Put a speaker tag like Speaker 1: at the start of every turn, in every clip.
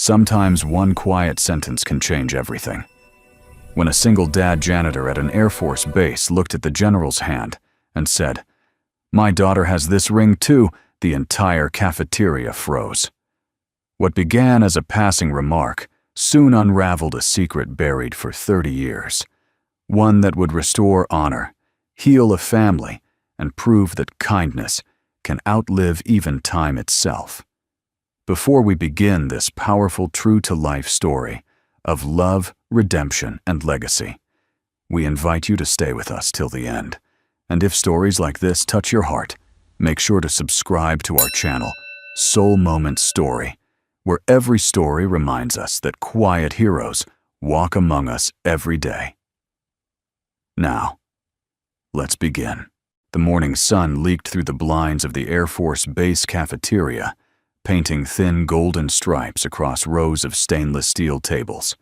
Speaker 1: Sometimes one quiet sentence can change everything. When a single-dad janitor at an Air Force base looked at the general's hand and said, "My daughter has this ring too," the entire cafeteria froze. What began as a passing remark soon unraveled a secret buried for 30 years, one that would restore honor, heal a family, and prove that kindness can outlive even time itself. Before we begin this powerful true-to-life story of love, redemption, and legacy, we invite you to stay with us till the end. And if stories like this touch your heart, make sure to subscribe to our channel, Soul Moment Story, where every story reminds us that quiet heroes walk among us every day. Now, let's begin. The morning sun leaked through the blinds of the Air Force Base cafeteria, painting thin golden stripes across rows of stainless steel tables.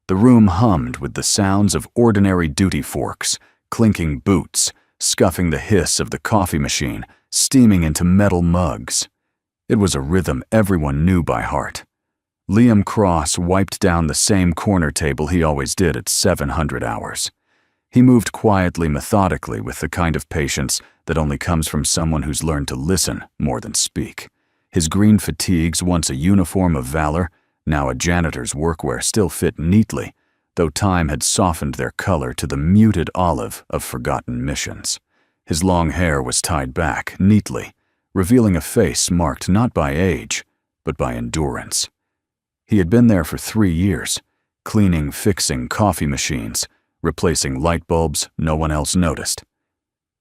Speaker 1: The room hummed with the sounds of ordinary duty forks, clinking boots, scuffing the hiss of the coffee machine, steaming into metal mugs. It was a rhythm everyone knew by heart. Liam Cross wiped down the same corner table he always did at 700 hours. He moved quietly, methodically, with the kind of patience that only comes from someone who's learned to listen more than speak. His green fatigues, once a uniform of valor, now a janitor's workwear, still fit neatly, though time had softened their color to the muted olive of forgotten missions. His long hair was tied back neatly, revealing a face marked not by age, but by endurance. He had been there for 3 years, cleaning, fixing coffee machines, replacing light bulbs no one else noticed.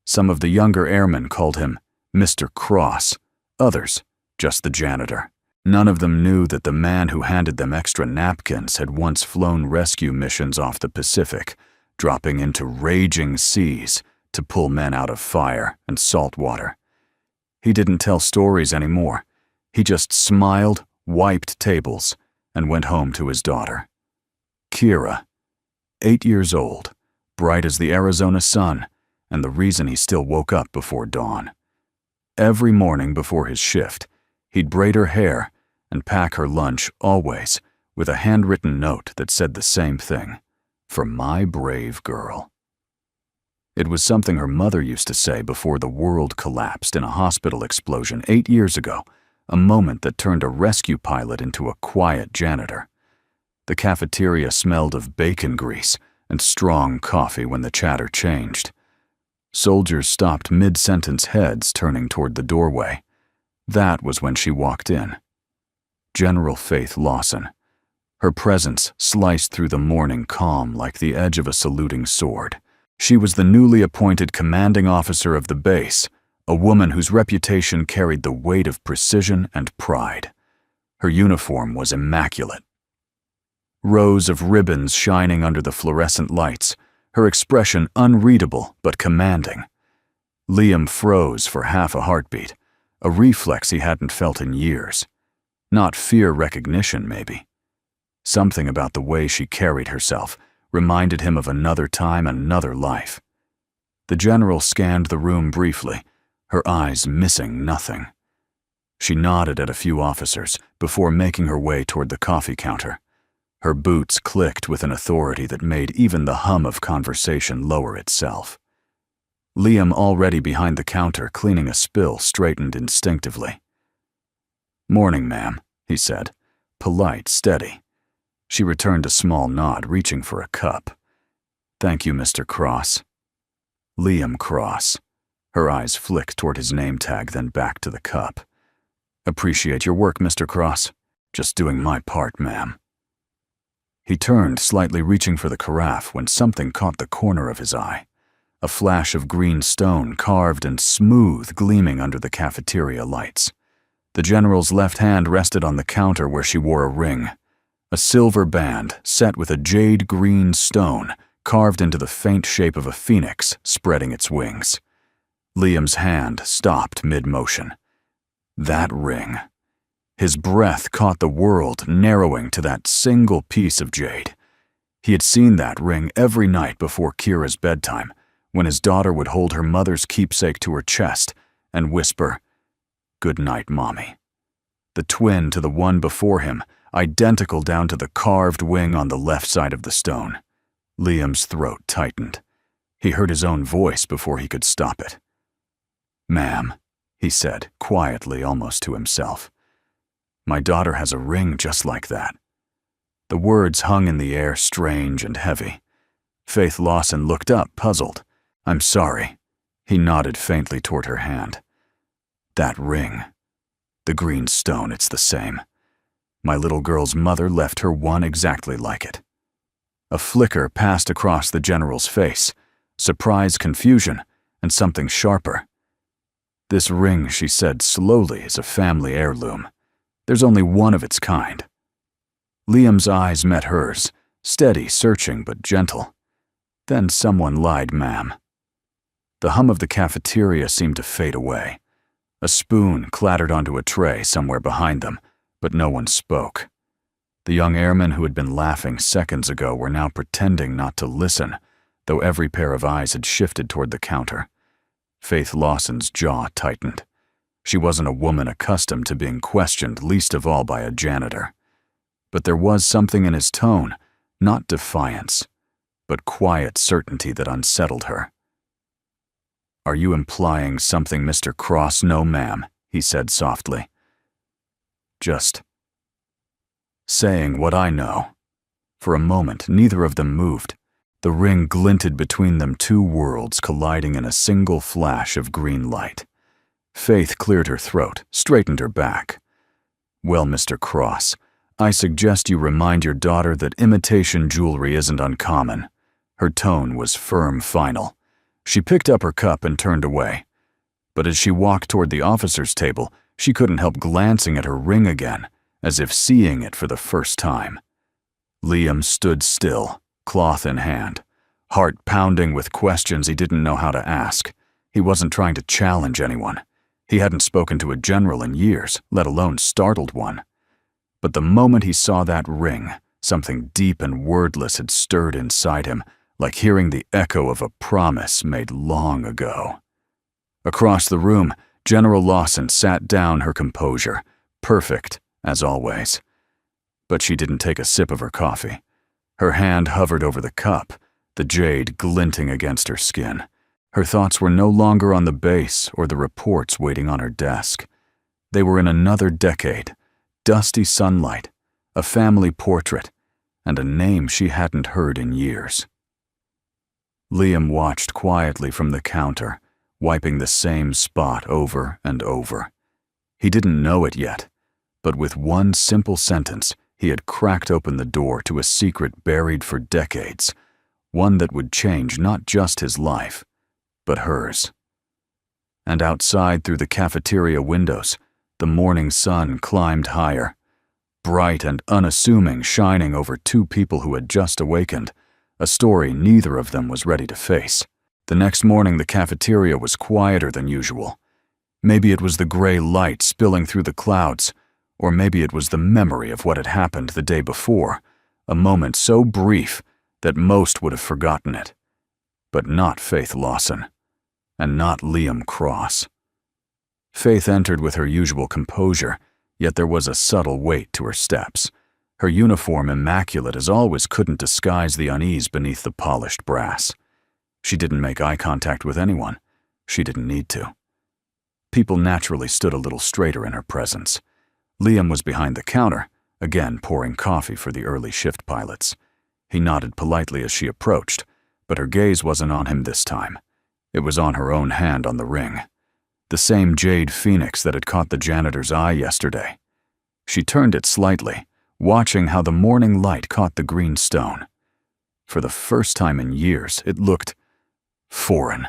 Speaker 1: Some of the younger airmen called him Mr. Cross, others just the janitor. None of them knew that the man who handed them extra napkins had once flown rescue missions off the Pacific, dropping into raging seas to pull men out of fire and salt water. He didn't tell stories anymore. He just smiled, wiped tables, and went home to his daughter. Kira, 8 years old, bright as the Arizona sun, and the reason he still woke up before dawn. Every morning before his shift, he'd braid her hair and pack her lunch, always, with a handwritten note that said the same thing, "For my brave girl." It was something her mother used to say before the world collapsed in a hospital explosion 8 years ago, a moment that turned a rescue pilot into a quiet janitor. The cafeteria smelled of bacon grease and strong coffee when the chatter changed. Soldiers stopped mid-sentence, heads turning toward the doorway. That was when she walked in. General Faith Lawson. Her presence sliced through the morning calm like the edge of a saluting sword. She was the newly appointed commanding officer of the base, a woman whose reputation carried the weight of precision and pride. Her uniform was immaculate. Rows of ribbons shining under the fluorescent lights, her expression unreadable but commanding. Liam froze for half a heartbeat, a reflex he hadn't felt in years. Not fear recognition, maybe. Something about the way she carried herself reminded him of another time, another life. The general scanned the room briefly, her eyes missing nothing. She nodded at a few officers before making her way toward the coffee counter. Her boots clicked with an authority that made even the hum of conversation lower itself. Liam, already behind the counter cleaning a spill, straightened instinctively. "Morning, ma'am," he said, polite, steady. She returned a small nod, reaching for a cup. "Thank you, Mr. Cross." Liam Cross. Her eyes flicked toward his name tag, then back to the cup. "Appreciate your work, Mr. Cross. Just doing my part, ma'am." He turned, slightly reaching for the carafe, when something caught the corner of his eye. A flash of green stone, carved and smooth, gleaming under the cafeteria lights. The general's left hand rested on the counter where she wore a ring. A silver band, set with a jade green stone, carved into the faint shape of a phoenix, spreading its wings. Liam's hand stopped mid-motion. That ring. His breath caught the world, narrowing to that single piece of jade. He had seen that ring every night before Kira's bedtime, when his daughter would hold her mother's keepsake to her chest and whisper, "Good night, Mommy." The twin to the one before him, identical down to the carved wing on the left side of the stone. Liam's throat tightened. He heard his own voice before he could stop it. "Ma'am," he said, quietly, almost to himself. "My daughter has a ring just like that." The words hung in the air, strange and heavy. Faith Lawson looked up, puzzled. "I'm sorry." He nodded faintly toward her hand. "That ring. The green stone, it's the same. My little girl's mother left her one exactly like it." A flicker passed across the general's face, surprise, confusion, and something sharper. "This ring," she said slowly, "is a family heirloom. There's only one of its kind." Liam's eyes met hers, steady, searching, but gentle. "Then someone lied, ma'am." The hum of the cafeteria seemed to fade away. A spoon clattered onto a tray somewhere behind them, but no one spoke. The young airmen who had been laughing seconds ago were now pretending not to listen, though every pair of eyes had shifted toward the counter. Faith Lawson's jaw tightened. She wasn't a woman accustomed to being questioned, least of all by a janitor. But there was something in his tone, not defiance, but quiet certainty that unsettled her. "Are you implying something, Mr. Cross?" "No, ma'am," he said softly. "Just saying what I know." For a moment, neither of them moved. The ring glinted between them, two worlds colliding in a single flash of green light. Faith cleared her throat, straightened her back. "Well, Mr. Cross, I suggest you remind your daughter that imitation jewelry isn't uncommon." Her tone was firm, final. She picked up her cup and turned away. But as she walked toward the officer's table, she couldn't help glancing at her ring again, as if seeing it for the first time. Liam stood still, cloth in hand, heart pounding with questions he didn't know how to ask. He wasn't trying to challenge anyone. He hadn't spoken to a general in years, let alone startled one. But the moment he saw that ring, something deep and wordless had stirred inside him, like hearing the echo of a promise made long ago. Across the room, General Lawson sat down, her composure, perfect, as always. But she didn't take a sip of her coffee. Her hand hovered over the cup, the jade glinting against her skin. Her thoughts were no longer on the base or the reports waiting on her desk. They were in another decade, dusty sunlight, a family portrait, and a name she hadn't heard in years. Liam watched quietly from the counter, wiping the same spot over and over. He didn't know it yet, but with one simple sentence, he had cracked open the door to a secret buried for decades, one that would change not just his life, but hers. And outside, through the cafeteria windows, the morning sun climbed higher, bright and unassuming, shining over two people who had just awakened, a story neither of them was ready to face. The next morning, the cafeteria was quieter than usual. Maybe it was the gray light spilling through the clouds, or maybe it was the memory of what had happened the day before, a moment so brief that most would have forgotten it. But not Faith Lawson, and not Liam Cross. Faith entered with her usual composure, yet there was a subtle weight to her steps. Her uniform, immaculate as always, couldn't disguise the unease beneath the polished brass. She didn't make eye contact with anyone. She didn't need to. People naturally stood a little straighter in her presence. Liam was behind the counter, again pouring coffee for the early shift pilots. He nodded politely as she approached, but her gaze wasn't on him this time. It was on her own hand on the ring. The same jade phoenix that had caught the janitor's eye yesterday. She turned it slightly, watching how the morning light caught the green stone. For the first time in years, it looked foreign.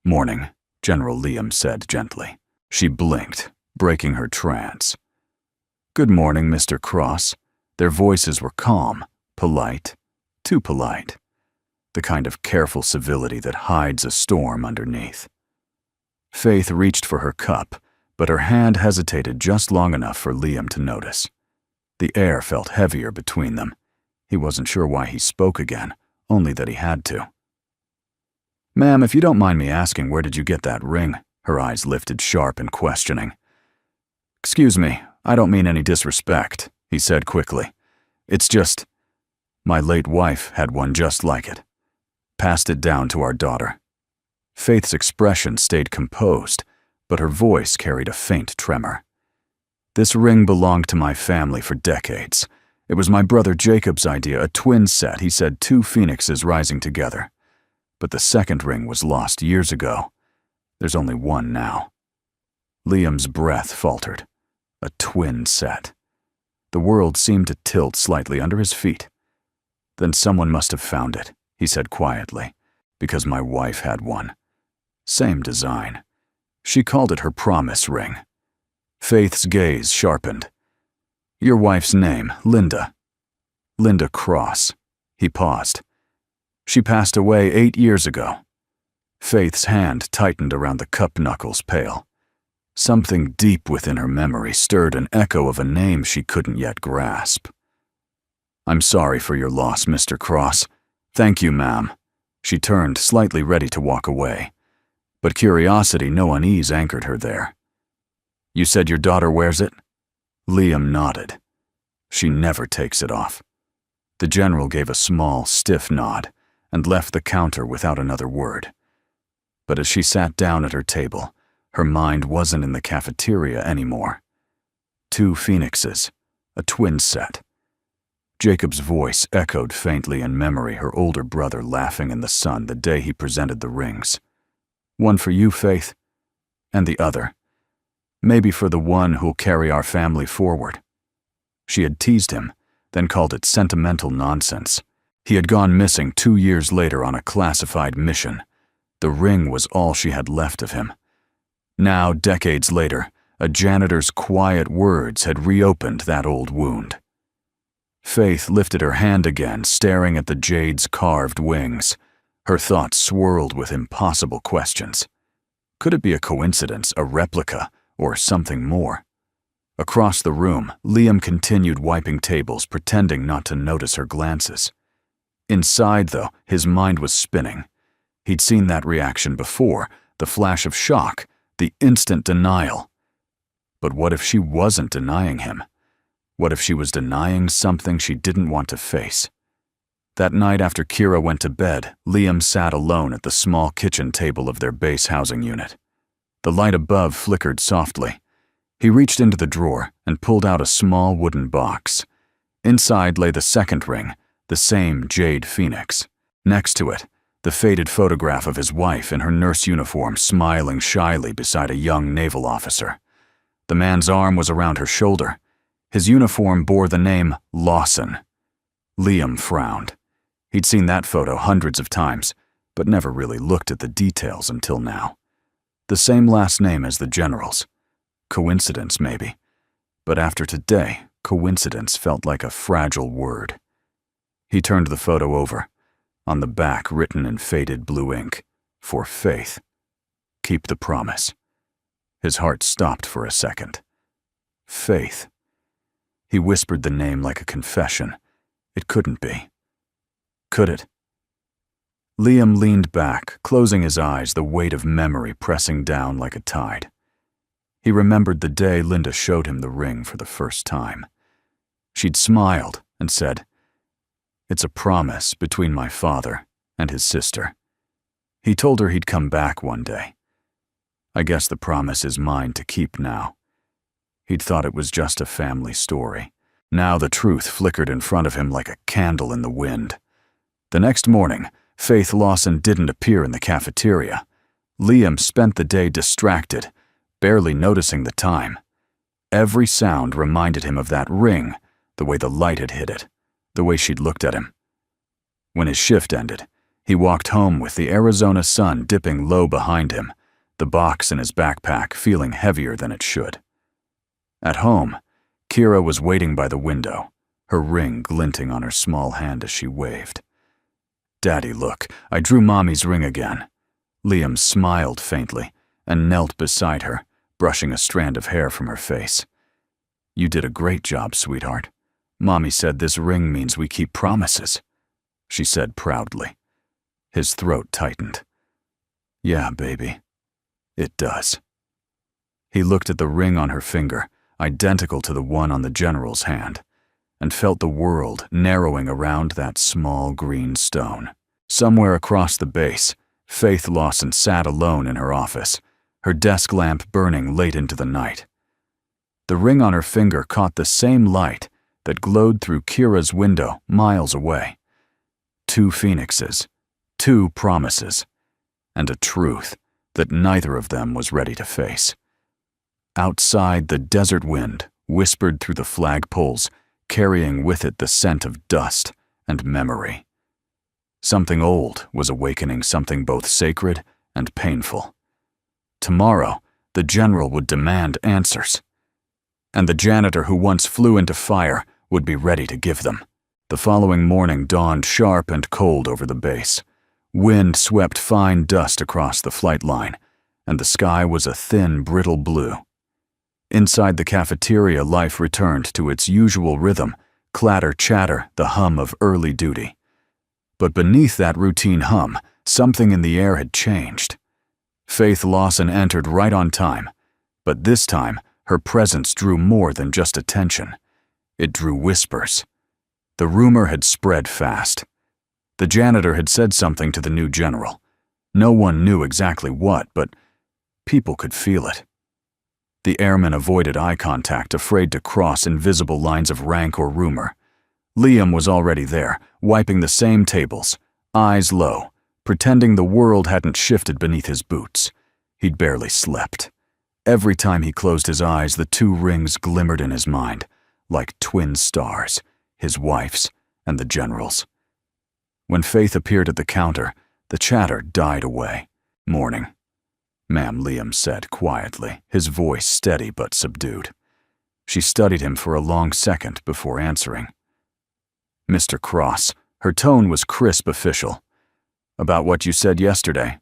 Speaker 1: "Morning," General Liam said gently. She blinked, breaking her trance. "Good morning, Mr. Cross." Their voices were calm, polite, too polite. The kind of careful civility that hides a storm underneath. Faith reached for her cup, but her hand hesitated just long enough for Liam to notice. The air felt heavier between them. He wasn't sure why he spoke again, only that he had to. "Ma'am, if you don't mind me asking, where did you get that ring?" Her eyes lifted sharp and questioning. "Excuse me, I don't mean any disrespect," he said quickly. "It's just, my late wife had one just like it. Passed it down to our daughter." Faith's expression stayed composed, but her voice carried a faint tremor. "This ring belonged to my family for decades. It was my brother Jacob's idea, a twin set, he said, 2 phoenixes rising together. But the second ring was lost years ago. There's only one now." Liam's breath faltered. A twin set. The world seemed to tilt slightly under his feet. "Then someone must have found it," he said quietly, "because my wife had one. Same design. She called it her promise ring." Faith's gaze sharpened. "Your wife's name, Linda." "Linda Cross." He paused. "She passed away 8 years ago." Faith's hand tightened around the cup knuckles pale. Something deep within her memory stirred an echo of a name she couldn't yet grasp. "I'm sorry for your loss, Mr. Cross." "Thank you, ma'am." She turned, slightly ready to walk away. But curiosity, no unease, anchored her there. "You said your daughter wears it?" Liam nodded. "She never takes it off." The general gave a small, stiff nod and left the counter without another word. But as she sat down at her table, her mind wasn't in the cafeteria anymore. 2 phoenixes, a twin set. Jacob's voice echoed faintly in memory, her older brother laughing in the sun the day he presented the rings. "One for you, Faith, and the other, maybe for the one who'll carry our family forward." She had teased him, then called it sentimental nonsense. He had gone missing 2 years later on a classified mission. The ring was all she had left of him. Now, decades later, a janitor's quiet words had reopened that old wound. Faith lifted her hand again, staring at the jade's carved wings. Her thoughts swirled with impossible questions. Could it be a coincidence, a replica, or something more? Across the room, Liam continued wiping tables, pretending not to notice her glances. Inside, though, his mind was spinning. He'd seen that reaction before, the flash of shock, the instant denial. But what if she wasn't denying him? What if she was denying something she didn't want to face? That night after Kira went to bed, Liam sat alone at the small kitchen table of their base housing unit. The light above flickered softly. He reached into the drawer and pulled out a small wooden box. Inside lay the second ring, the same jade phoenix. Next to it, the faded photograph of his wife in her nurse uniform smiling shyly beside a young naval officer. The man's arm was around her shoulder. His uniform bore the name Lawson. Liam frowned. He'd seen that photo hundreds of times, but never really looked at the details until now. The same last name as the general's. Coincidence, maybe. But after today, coincidence felt like a fragile word. He turned the photo over. On the back, written in faded blue ink, "For Faith. Keep the promise." His heart stopped for a second. Faith. He whispered the name like a confession. It couldn't be. Could it? Liam leaned back, closing his eyes, the weight of memory pressing down like a tide. He remembered the day Linda showed him the ring for the first time. She'd smiled and said, "It's a promise between my father and his sister." He told her he'd come back one day. I guess the promise is mine to keep now. He'd thought it was just a family story. Now the truth flickered in front of him like a candle in the wind. The next morning, Faith Lawson didn't appear in the cafeteria. Liam spent the day distracted, barely noticing the time. Every sound reminded him of that ring, the way the light had hit it, the way she'd looked at him. When his shift ended, he walked home with the Arizona sun dipping low behind him, the box in his backpack feeling heavier than it should. At home, Kira was waiting by the window, her ring glinting on her small hand as she waved. "Daddy, look, I drew Mommy's ring again." Liam smiled faintly and knelt beside her, brushing a strand of hair from her face. "You did a great job, sweetheart. Mommy said this ring means we keep promises," she said proudly. His throat tightened. "Yeah, baby, it does." He looked at the ring on her finger, identical to the one on the general's hand. and felt the world narrowing around that small green stone. Somewhere across the base, Faith Lawson sat alone in her office, her desk lamp burning late into the night. The ring on her finger caught the same light that glowed through Kira's window miles away. 2 phoenixes, 2 promises, and a truth that neither of them was ready to face. Outside, the desert wind whispered through the flagpoles, carrying with it the scent of dust and memory. Something old was awakening something both sacred and painful. Tomorrow, the general would demand answers, and the janitor who once flew into fire would be ready to give them. The following morning dawned sharp and cold over the base. Wind swept fine dust across the flight line, and the sky was a thin, brittle blue. Inside the cafeteria, life returned to its usual rhythm, clatter-chatter, the hum of early duty. But beneath that routine hum, something in the air had changed. Faith Lawson entered right on time, but this time her presence drew more than just attention. It drew whispers. The rumor had spread fast. The janitor had said something to the new general. No one knew exactly what, but people could feel it. The airmen avoided eye contact, afraid to cross invisible lines of rank or rumor. Liam was already there, wiping the same tables, eyes low, pretending the world hadn't shifted beneath his boots. He'd barely slept. Every time he closed his eyes, the 2 rings glimmered in his mind, like twin stars, his wife's and the general's. When Faith appeared at the counter, the chatter died away. "Morning, ma'am," Liam said quietly, his voice steady but subdued. She studied him for a long second before answering. "Mr. Cross," her tone was crisp official. "About what you said yesterday?"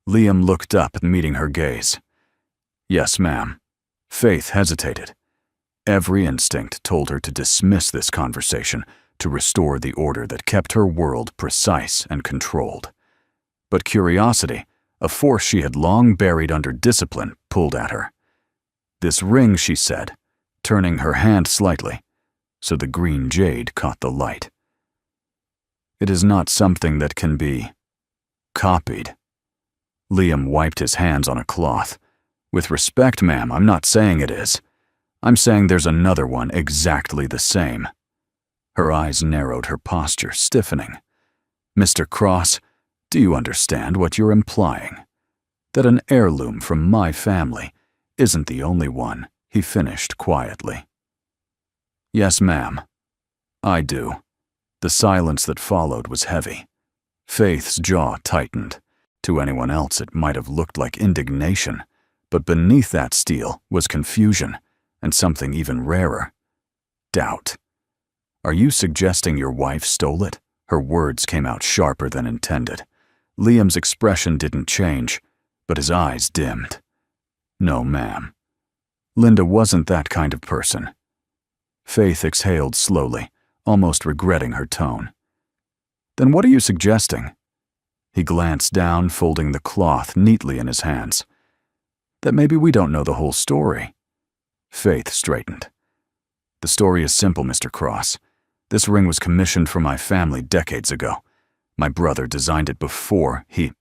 Speaker 1: Liam looked up, meeting her gaze. "Yes, ma'am." Faith hesitated. Every instinct told her to dismiss this conversation, to restore the order that kept her world precise and controlled. But curiosity, a force she had long buried under discipline, pulled at her. "This ring," she said, turning her hand slightly, so the green jade caught the light. "It is not something that can be copied." Liam wiped his hands on a cloth. "With respect, ma'am, I'm not saying it is. I'm saying there's another one exactly the same." Her eyes narrowed, her posture stiffening. "Mr. Cross, do you understand what you're implying? That an heirloom from my family isn't the only one," he finished quietly. "Yes, ma'am. I do." The silence that followed was heavy. Faith's jaw tightened. To anyone else it might have looked like indignation, but beneath that steel was confusion, and something even rarer. Doubt. "Are you suggesting your wife stole it?" Her words came out sharper than intended. Liam's expression didn't change, but his eyes dimmed. "No, ma'am. Linda wasn't that kind of person." Faith exhaled slowly, almost regretting her tone. "Then what are you suggesting?" He glanced down, folding the cloth neatly in his hands. "That maybe we don't know the whole story." Faith straightened. "The story is simple, Mr. Cross. This ring was commissioned for my family decades ago. My brother designed it before he—"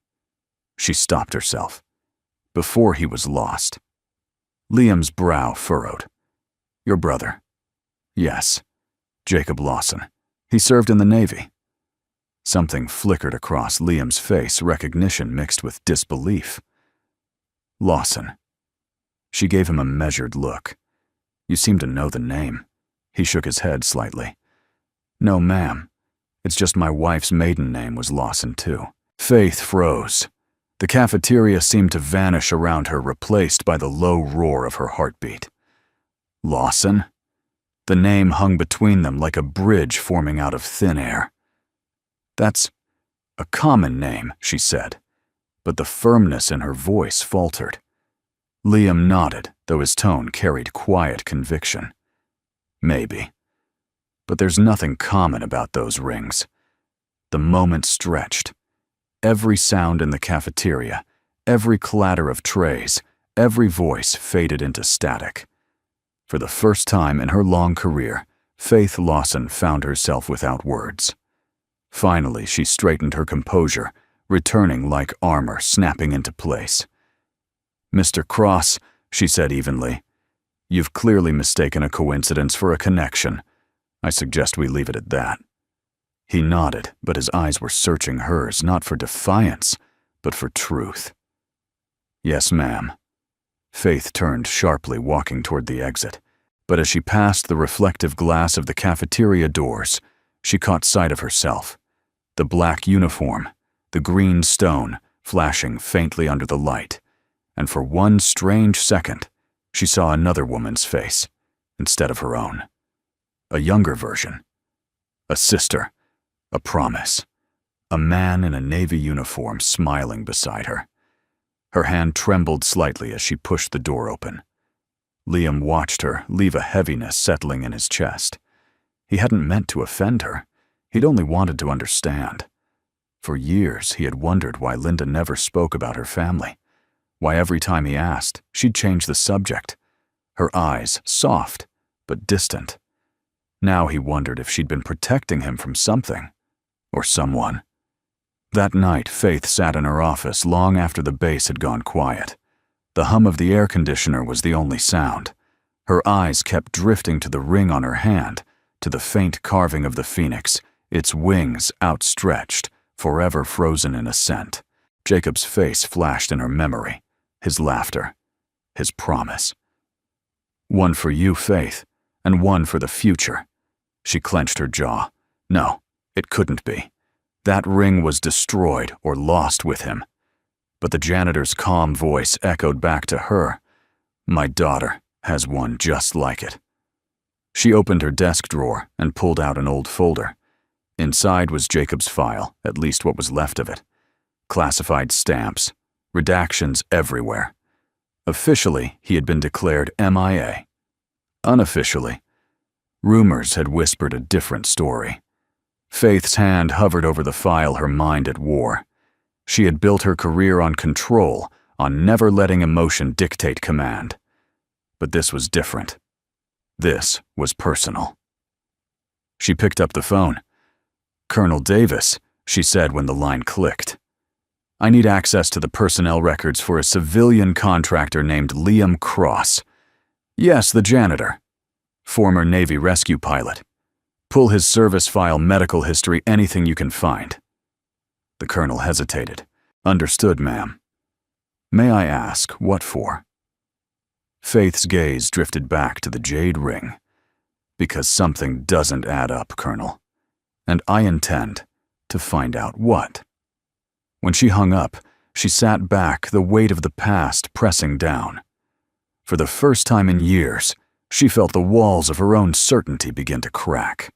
Speaker 1: She stopped herself. "Before he was lost." Liam's brow furrowed. "Your brother?" "Yes. Jacob Lawson. He served in the Navy." Something flickered across Liam's face, recognition mixed with disbelief. "Lawson." She gave him a measured look. "You seem to know the name." He shook his head slightly. "No, ma'am. It's just my wife's maiden name was Lawson, too." Faith froze. The cafeteria seemed to vanish around her, replaced by the low roar of her heartbeat. "Lawson?" The name hung between them like a bridge forming out of thin air. "That's a common name," she said, but the firmness in her voice faltered. Liam nodded, though his tone carried quiet conviction. "Maybe. But there's nothing common about those rings." The moment stretched. Every sound in the cafeteria, every clatter of trays, every voice faded into static. For the first time in her long career, Faith Lawson found herself without words. Finally, she straightened her composure, returning like armor snapping into place. "Mr. Cross," she said evenly, "you've clearly mistaken a coincidence for a connection. I suggest we leave it at that." He nodded, but his eyes were searching hers, not for defiance, but for truth. "Yes, ma'am." Faith turned sharply, walking toward the exit. But as she passed the reflective glass of the cafeteria doors, she caught sight of herself. The black uniform, the green stone, flashing faintly under the light. And for one strange second, she saw another woman's face, instead of her own. A younger version. A sister. A promise. A man in a Navy uniform smiling beside her. Her hand trembled slightly as she pushed the door open. Liam watched her leave a heaviness settling in his chest. He hadn't meant to offend her. He'd only wanted to understand. For years, he had wondered why Linda never spoke about her family. Why every time he asked, she'd change the subject. Her eyes soft, but distant. Now he wondered if she'd been protecting him from something. Or someone. That night, Faith sat in her office long after the base had gone quiet. The hum of the air conditioner was the only sound. Her eyes kept drifting to the ring on her hand, to the faint carving of the phoenix, its wings outstretched, forever frozen in ascent. Jacob's face flashed in her memory, his laughter, his promise. "One for you, Faith, and one for the future." She clenched her jaw. No, it couldn't be. That ring was destroyed or lost with him. But the janitor's calm voice echoed back to her. "My daughter has one just like it." She opened her desk drawer and pulled out an old folder. Inside was Jacob's file, at least what was left of it. Classified stamps, redactions everywhere. Officially, he had been declared MIA. Unofficially, rumors had whispered a different story. Faith's hand hovered over the file, her mind at war. She had built her career on control, on never letting emotion dictate command. But this was different. This was personal. She picked up the phone. "Colonel Davis," she said when the line clicked. "I need access to the personnel records for a civilian contractor named Liam Cross." "Yes, the janitor." "Former Navy rescue pilot. Pull his service file, medical history, anything you can find." The colonel hesitated. "Understood, ma'am." "May I ask, what for?" Faith's gaze drifted back to the jade ring. "Because something doesn't add up, Colonel. And I intend to find out what." When she hung up, she sat back, the weight of the past pressing down. For the first time in years, she felt the walls of her own certainty begin to crack.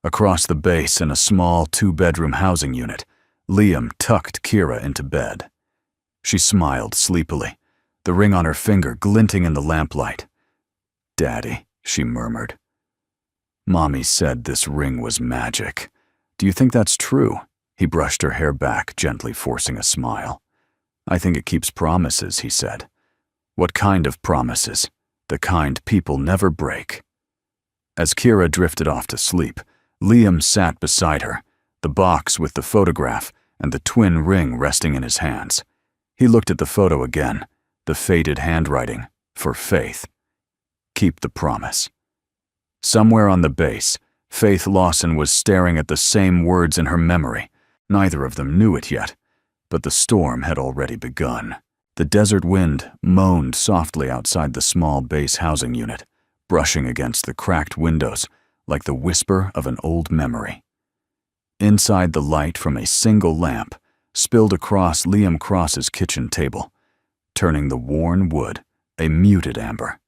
Speaker 1: Across the base in a small two-bedroom housing unit, Liam tucked Kira into bed. She smiled sleepily, the ring on her finger glinting in the lamplight. "Daddy," she murmured. "Mommy said this ring was magic. Do you think that's true?" He brushed her hair back, gently forcing a smile. "I think it keeps promises," he said. "What kind of promises? The kind people never break." As Kira drifted off to sleep, Liam sat beside her, the box with the photograph and the twin ring resting in his hands. He looked at the photo again, the faded handwriting, for Faith. Keep the promise. Somewhere on the base, Faith Lawson was staring at the same words in her memory. Neither of them knew it yet, but the storm had already begun. The desert wind moaned softly outside the small base housing unit, brushing against the cracked windows like the whisper of an old memory. Inside, the light from a single lamp spilled across Liam Cross's kitchen table, turning the worn wood a muted amber.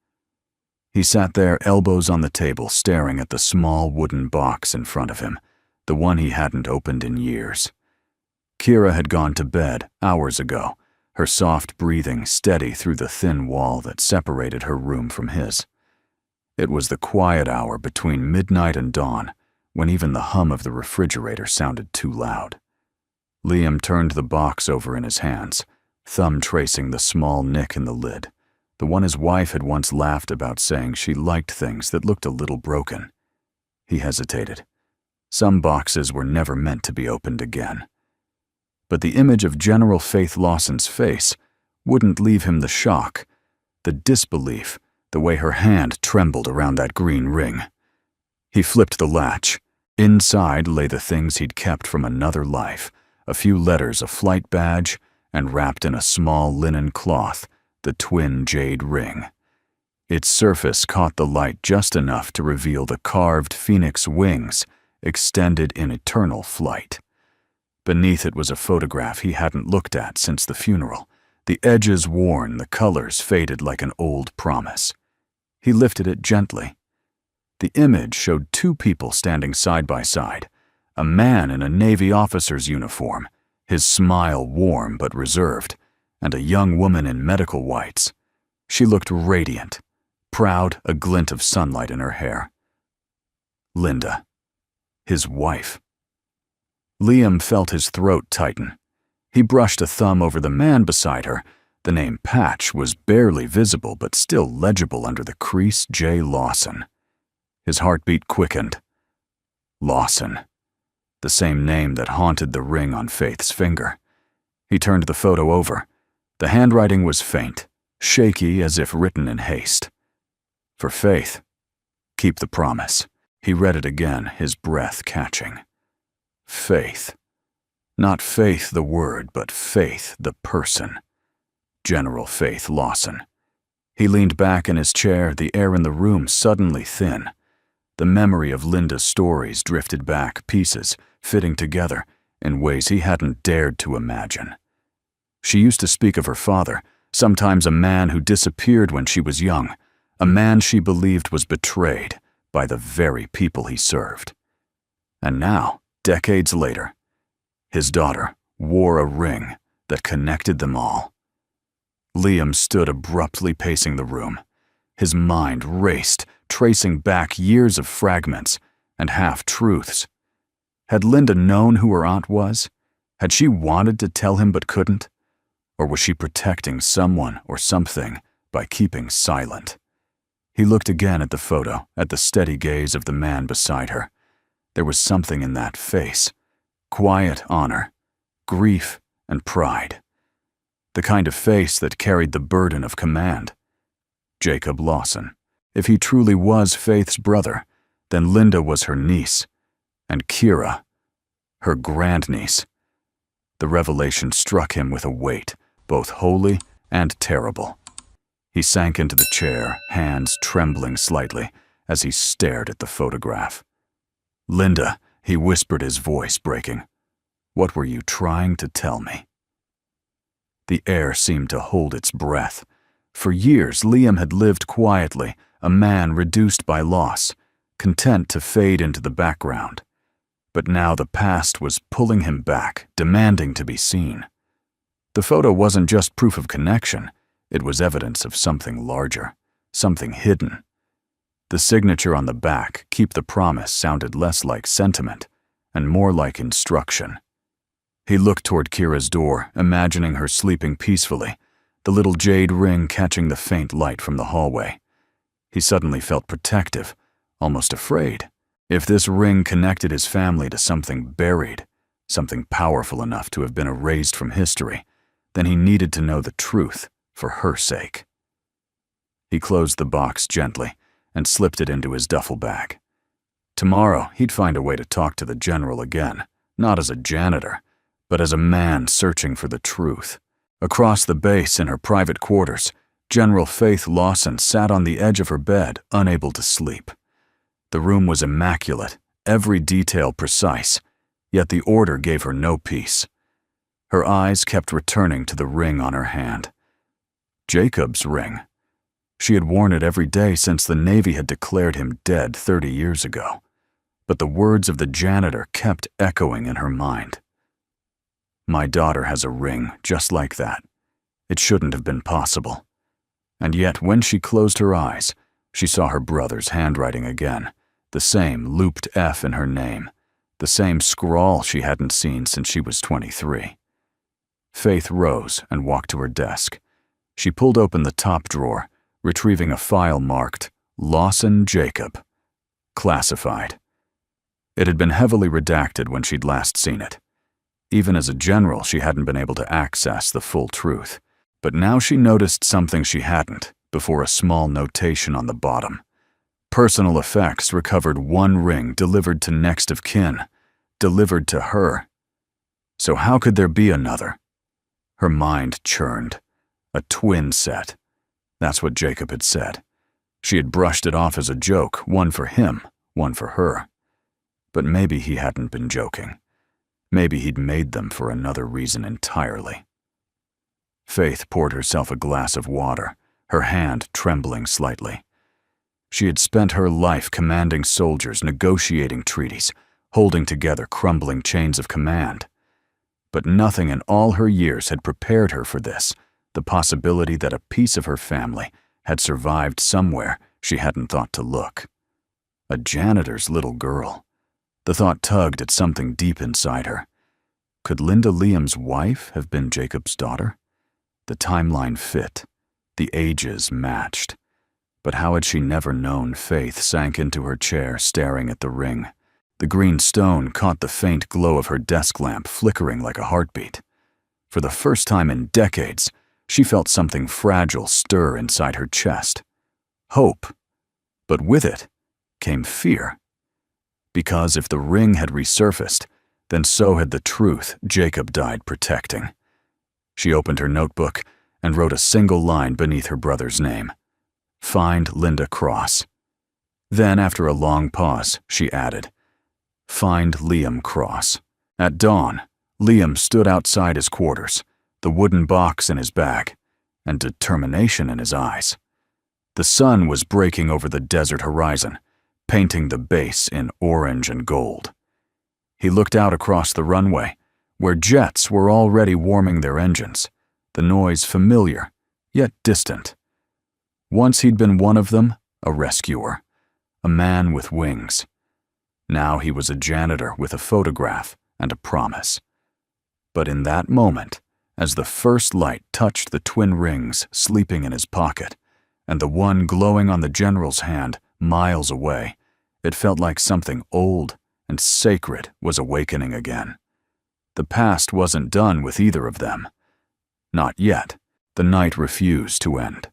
Speaker 1: He sat there, elbows on the table, staring at the small wooden box in front of him, the one he hadn't opened in years. Kira had gone to bed hours ago, her soft breathing steady through the thin wall that separated her room from his. It was the quiet hour between midnight and dawn, when even the hum of the refrigerator sounded too loud. Liam turned the box over in his hands, thumb tracing the small nick in the lid, the one his wife had once laughed about, saying she liked things that looked a little broken. He hesitated. Some boxes were never meant to be opened again. But the image of General Faith Lawson's face wouldn't leave him the shock, the disbelief, the way her hand trembled around that green ring. He flipped the latch. Inside lay the things he'd kept from another life, a few letters, a flight badge, and wrapped in a small linen cloth, the twin jade ring. Its surface caught the light just enough to reveal the carved phoenix wings extended in eternal flight. Beneath it was a photograph he hadn't looked at since the funeral, the edges worn, the colors faded like an old promise. He lifted it gently. The image showed two people standing side by side, a man in a Navy officer's uniform, his smile warm but reserved, and a young woman in medical whites. She looked radiant, proud, a glint of sunlight in her hair. Linda, his wife. Liam felt his throat tighten. He brushed a thumb over the man beside her. The name Patch was barely visible but still legible under the crease J. Lawson. His heartbeat quickened. Lawson. The same name that haunted the ring on Faith's finger. He turned the photo over. The handwriting was faint, shaky as if written in haste. For Faith, keep the promise. He read it again, his breath catching. Faith. Not Faith the word, but Faith the person. General Faith Lawson. He leaned back in his chair, the air in the room suddenly thin. The memory of Linda's stories drifted back, pieces, fitting together in ways he hadn't dared to imagine. She used to speak of her father, sometimes a man who disappeared when she was young, a man she believed was betrayed by the very people he served. And now, decades later, his daughter wore a ring that connected them all. Liam stood abruptly pacing the room. His mind raced, tracing back years of fragments and half-truths. Had Linda known who her aunt was? Had she wanted to tell him but couldn't? Or was she protecting someone or something by keeping silent? He looked again at the photo, at the steady gaze of the man beside her. There was something in that face. Quiet honor, grief, and pride. The kind of face that carried the burden of command. Jacob Lawson. If he truly was Faith's brother, then Linda was her niece, and Kira, her grandniece. The revelation struck him with a weight, both holy and terrible. He sank into the chair, hands trembling slightly as he stared at the photograph. Linda, he whispered, his voice breaking. What were you trying to tell me? The air seemed to hold its breath. For years, Liam had lived quietly, a man reduced by loss, content to fade into the background. But now the past was pulling him back, demanding to be seen. The photo wasn't just proof of connection, it was evidence of something larger, something hidden. The signature on the back, "Keep the Promise," sounded less like sentiment and more like instruction. He looked toward Kira's door, imagining her sleeping peacefully, the little jade ring catching the faint light from the hallway. He suddenly felt protective, almost afraid. If this ring connected his family to something buried, something powerful enough to have been erased from history, then he needed to know the truth for her sake. He closed the box gently and slipped it into his duffel bag. Tomorrow, he'd find a way to talk to the general again, not as a janitor, but as a man searching for the truth. Across the base in her private quarters, General Faith Lawson sat on the edge of her bed, unable to sleep. The room was immaculate, every detail precise, yet the order gave her no peace. Her eyes kept returning to the ring on her hand. Jacob's ring. She had worn it every day since the Navy had declared him dead 30 years ago. But the words of the janitor kept echoing in her mind. My daughter has a ring just like that. It shouldn't have been possible. And yet, when she closed her eyes, she saw her brother's handwriting again, the same looped F in her name, the same scrawl she hadn't seen since she was 23. Faith rose and walked to her desk. She pulled open the top drawer, retrieving a file marked Lawson Jacob. Classified. It had been heavily redacted when she'd last seen it. Even as a general, she hadn't been able to access the full truth. But now she noticed something she hadn't before a small notation on the bottom. Personal effects recovered 1 ring delivered to next of kin, delivered to her. So how could there be another? Her mind churned. A twin set. That's what Jacob had said. She had brushed it off as a joke, one for him, one for her. But maybe he hadn't been joking. Maybe he'd made them for another reason entirely. Faith poured herself a glass of water, her hand trembling slightly. She had spent her life commanding soldiers, negotiating treaties, holding together crumbling chains of command. But nothing in all her years had prepared her for this, the possibility that a piece of her family had survived somewhere she hadn't thought to look. A janitor's little girl. The thought tugged at something deep inside her. Could Linda Liam's wife have been Jacob's daughter? The timeline fit. The ages matched. But how had she never known? Faith sank into her chair, staring at the ring. The green stone caught the faint glow of her desk lamp, flickering like a heartbeat. For the first time in decades, she felt something fragile stir inside her chest. Hope. But with it came fear. Because if the ring had resurfaced, then so had the truth Jacob died protecting. She opened her notebook and wrote a single line beneath her brother's name. Find Linda Cross. Then, after a long pause, she added, Find Liam Cross. At dawn, Liam stood outside his quarters, the wooden box in his bag, and determination in his eyes. The sun was breaking over the desert horizon, painting the base in orange and gold. He looked out across the runway, where jets were already warming their engines, the noise familiar, yet distant. Once he'd been one of them, a rescuer, a man with wings. Now he was a janitor with a photograph and a promise. But in that moment, as the first light touched the twin rings sleeping in his pocket, and the one glowing on the general's hand miles away, it felt like something old and sacred was awakening again. The past wasn't done with either of them. Not yet. The night refused to end.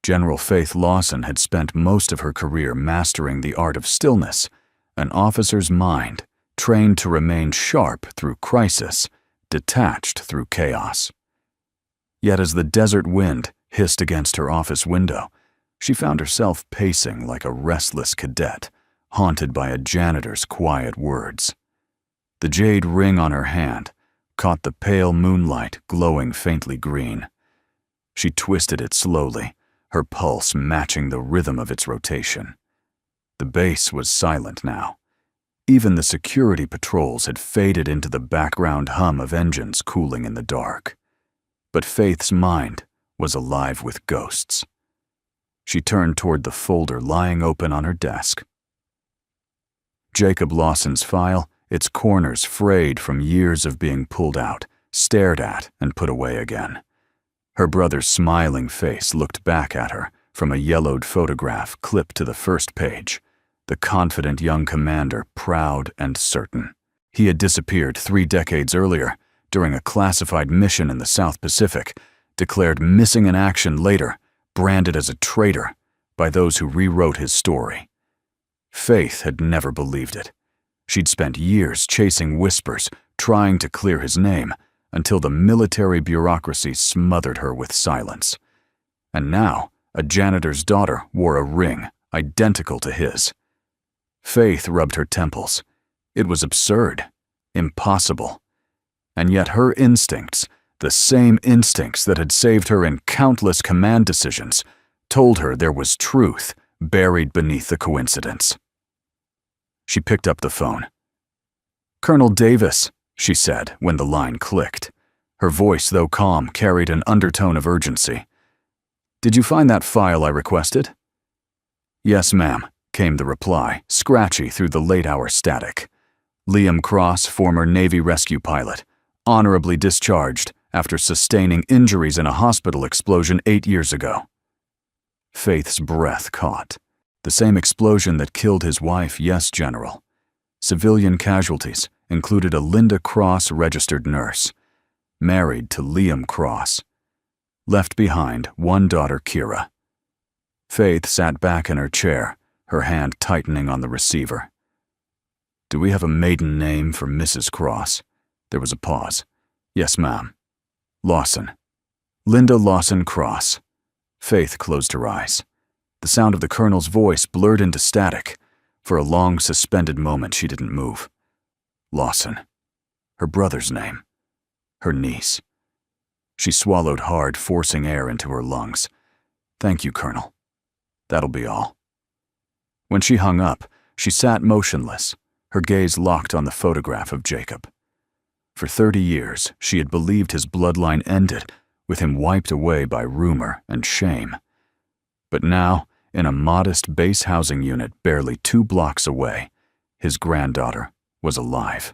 Speaker 1: General Faith Lawson had spent most of her career mastering the art of stillness, an officer's mind trained to remain sharp through crisis, detached through chaos. Yet as the desert wind hissed against her office window, she found herself pacing like a restless cadet, haunted by a janitor's quiet words. The jade ring on her hand caught the pale moonlight glowing faintly green. She twisted it slowly, her pulse matching the rhythm of its rotation. The base was silent now. Even the security patrols had faded into the background hum of engines cooling in the dark. But Faith's mind was alive with ghosts. She turned toward the folder lying open on her desk. Jacob Lawson's file, its corners frayed from years of being pulled out, stared at, and put away again. Her brother's smiling face looked back at her from a yellowed photograph clipped to the first page, the confident young commander, proud and certain. He had disappeared 3 decades earlier during a classified mission in the South Pacific, declared missing in action later, branded as a traitor by those who rewrote his story. Faith had never believed it. She'd spent years chasing whispers, trying to clear his name, until the military bureaucracy smothered her with silence. And now, a janitor's daughter wore a ring identical to his. Faith rubbed her temples. It was absurd, impossible. And yet her instincts, the same instincts that had saved her in countless command decisions, told her there was truth buried beneath the coincidence. She picked up the phone. "Colonel Davis," she said when the line clicked. Her voice, though calm, carried an undertone of urgency. "Did you find that file I requested?" "Yes, ma'am," came the reply, scratchy through the late-hour static. "Liam Cross, former Navy rescue pilot, honorably discharged after sustaining injuries in a hospital explosion 8 years ago." Faith's breath caught. "The same explosion that killed his wife, yes, General. Civilian casualties included a Linda Cross registered nurse, married to Liam Cross. Left behind, one daughter, Kira. Faith sat back in her chair, her hand tightening on the receiver. Do we have a maiden name for Mrs. Cross? There was a pause. Yes, ma'am. Lawson. Linda Lawson Cross. Faith closed her eyes. The sound of the colonel's voice blurred into static. For a long, suspended moment, she didn't move. Lawson. Her brother's name. Her niece. She swallowed hard, forcing air into her lungs. Thank you, Colonel. That'll be all. When she hung up, she sat motionless, her gaze locked on the photograph of Jacob. For 30 years, she had believed his bloodline ended, with him wiped away by rumor and shame. But now, in a modest base housing unit barely 2 blocks away, his granddaughter was alive.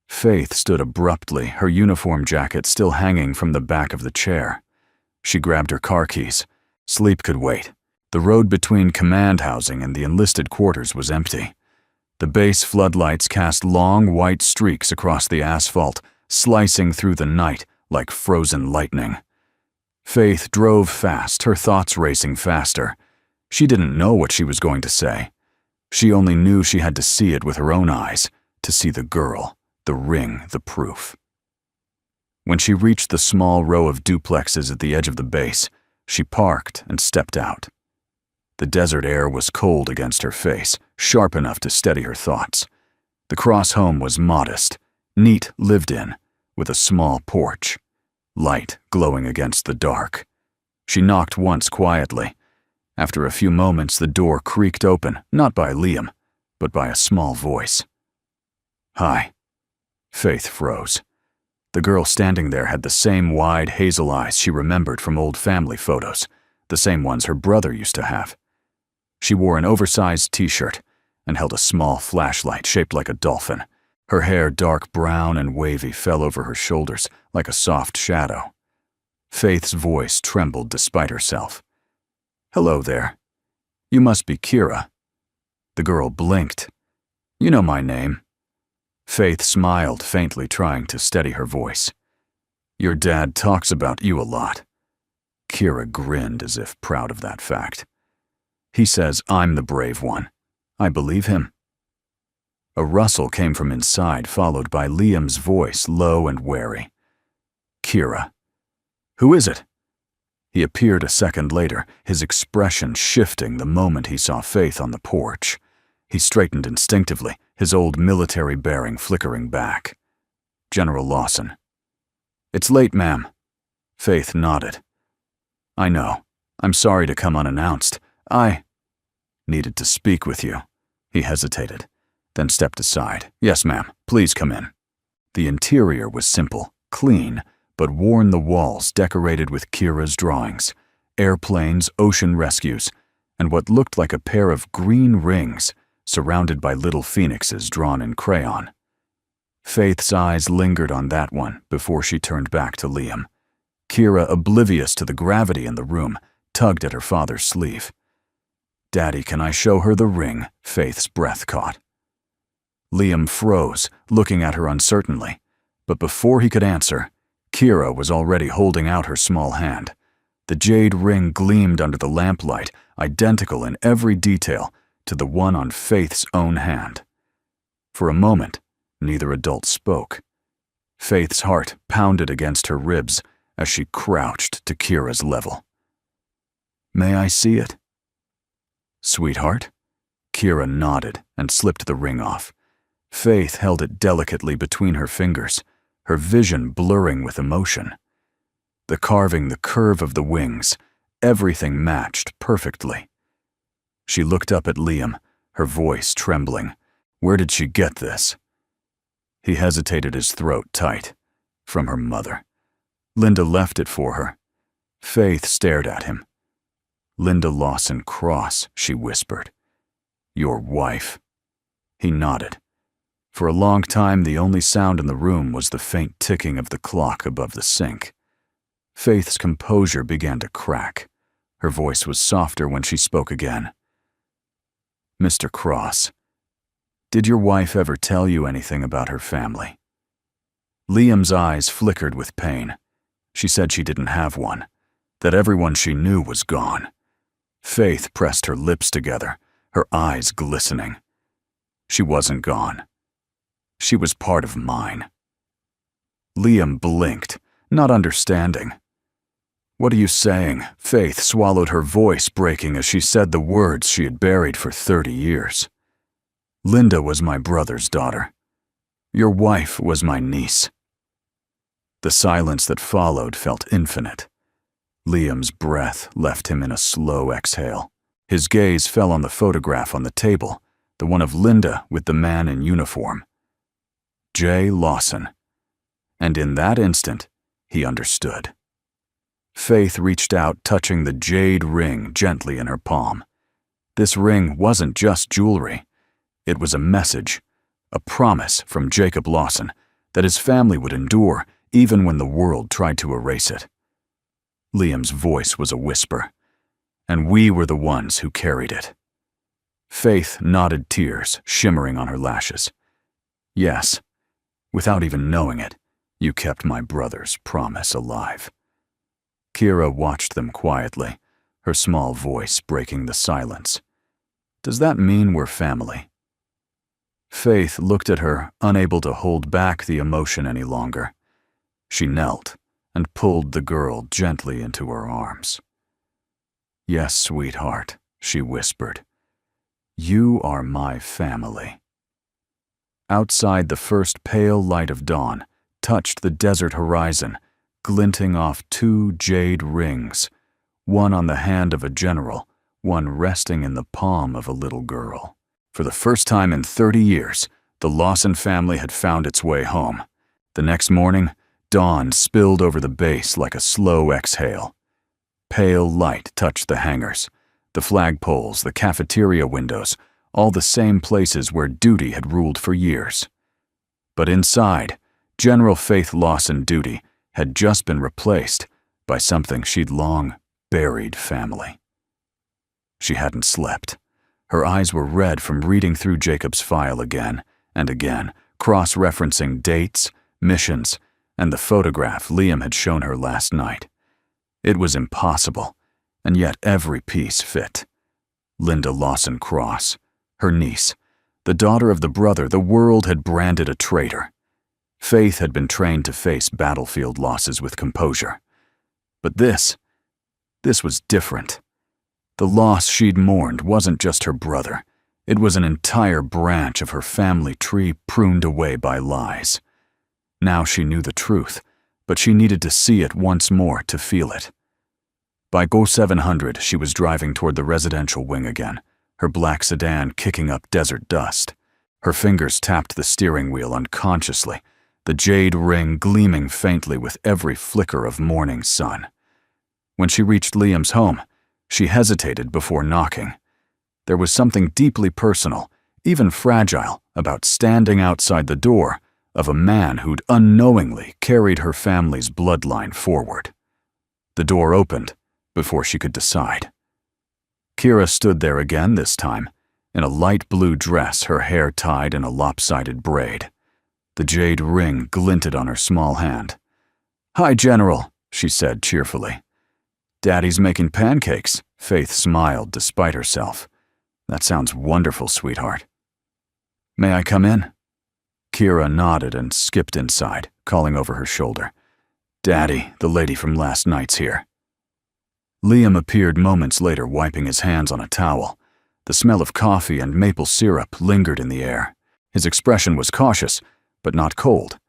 Speaker 1: Faith stood abruptly, her uniform jacket still hanging from the back of the chair. She grabbed her car keys. Sleep could wait. The road between command housing and the enlisted quarters was empty. The base floodlights cast long white streaks across the asphalt, slicing through the night like frozen lightning. Faith drove fast, her thoughts racing faster. She didn't know what she was going to say. She only knew she had to see it with her own eyes, to see the girl, the ring, the proof. When she reached the small row of duplexes at the edge of the base, she parked and stepped out. The desert air was cold against her face, sharp enough to steady her thoughts. The Cross home was modest, neat lived in, with a small porch, light glowing against the dark. She knocked once quietly. After a few moments, the door creaked open, not by Liam, but by a small voice. Hi. Faith froze. The girl standing there had the same wide hazel eyes she remembered from old family photos, the same ones her brother used to have. She wore an oversized t-shirt and held a small flashlight shaped like a dolphin. Her hair, dark brown and wavy, fell over her shoulders like a soft shadow. Faith's voice trembled despite herself. Hello there. You must be Kira. The girl blinked. You know my name. Faith smiled faintly, trying to steady her voice. Your dad talks about you a lot. Kira grinned as if proud of that fact. He says I'm the brave one. I believe him. A rustle came from inside, followed by Liam's voice, low and wary. Kira. Who is it? He appeared a second later, his expression shifting the moment he saw Faith on the porch. He straightened instinctively, his old military bearing flickering back. General Lawson. It's late, ma'am. Faith nodded. I know. I'm sorry to come unannounced. I needed to speak with you. He hesitated, then stepped aside. Yes, ma'am. Please come in. The interior was simple, clean, but worn the walls decorated with Kira's drawings, airplanes, ocean rescues, and what looked like a pair of green rings surrounded by little phoenixes drawn in crayon. Faith's eyes lingered on that one before she turned back to Liam. Kira, oblivious to the gravity in the room, tugged at her father's sleeve. Daddy, can I show her the ring? Faith's breath caught. Liam froze, looking at her uncertainly, but before he could answer, Kira was already holding out her small hand. The jade ring gleamed under the lamplight, identical in every detail to the one on Faith's own hand. For a moment, neither adult spoke. Faith's heart pounded against her ribs as she crouched to Kira's level. May I see it? Sweetheart? Kira nodded and slipped the ring off. Faith held it delicately between her fingers, her vision blurring with emotion. The carving, the curve of the wings, everything matched perfectly. She looked up at Liam, her voice trembling. Where did she get this? He hesitated, his throat tight. From her mother. Linda left it for her. Faith stared at him. Linda Lawson Cross, she whispered. Your wife. He nodded. For a long time, the only sound in the room was the faint ticking of the clock above the sink. Faith's composure began to crack. Her voice was softer when she spoke again. Mr. Cross, Did your wife ever tell you anything about her family?" Liam's eyes flickered with pain. She said she didn't have one, that everyone she knew was gone. Faith pressed her lips together, her eyes glistening. She wasn't gone. She was part of mine. Liam blinked, not understanding. "What are you saying?" Faith swallowed, her voice breaking as she said the words she had buried for 30 years. "Linda was my brother's daughter. Your wife was my niece." The silence that followed felt infinite. Liam's breath left him in a slow exhale. His gaze fell on the photograph on the table, the one of Linda with the man in uniform. Jay Lawson. And in that instant, he understood. Faith reached out, touching the jade ring gently in her palm. This ring wasn't just jewelry. It was a message, a promise from Jacob Lawson that his family would endure even when the world tried to erase it. Liam's voice was a whisper, and we were the ones who carried it. Faith nodded, tears shimmering on her lashes. "Yes, without even knowing it, you kept my brother's promise alive." Kira watched them quietly, her small voice breaking the silence. "Does that mean we're family?" Faith looked at her, unable to hold back the emotion any longer. She knelt and pulled the girl gently into her arms. "Yes, sweetheart," she whispered. "You are my family." Outside, the first pale light of dawn touched the desert horizon, glinting off 2 jade rings, one on the hand of a general, one resting in the palm of a little girl. For the first time in 30 years, the Lawson family had found its way home. The next morning, dawn spilled over the base like a slow exhale. Pale light touched the hangars, the flagpoles, the cafeteria windows, all the same places where duty had ruled for years. But inside, General Faith Lawson duty had just been replaced by something she'd long buried family. She hadn't slept. Her eyes were red from reading through Jacob's file again and again, cross-referencing dates, missions, and the photograph Liam had shown her last night. It was impossible, and yet every piece fit. Linda Lawson Cross, her niece, the daughter of the brother the world had branded a traitor. Faith had been trained to face battlefield losses with composure. But this was different. The loss she'd mourned wasn't just her brother. It was an entire branch of her family tree pruned away by lies. Now she knew the truth, but she needed to see it once more to feel it. By Go 700, she was driving toward the residential wing again, her black sedan kicking up desert dust. Her fingers tapped the steering wheel unconsciously, the jade ring gleaming faintly with every flicker of morning sun. When she reached Liam's home, she hesitated before knocking. There was something deeply personal, even fragile, about standing outside the door of a man who'd unknowingly carried her family's bloodline forward. The door opened before she could decide. Kira stood there again this time, in a light blue dress, her hair tied in a lopsided braid. The jade ring glinted on her small hand. "Hi, General," she said cheerfully. "Daddy's making pancakes." Faith smiled despite herself. "That sounds wonderful, sweetheart." "May I come in?" Kira nodded and skipped inside, calling over her shoulder. "Daddy, the lady from last night's here." Liam appeared moments later, wiping his hands on a towel. The smell of coffee and maple syrup lingered in the air. His expression was cautious, but not cold,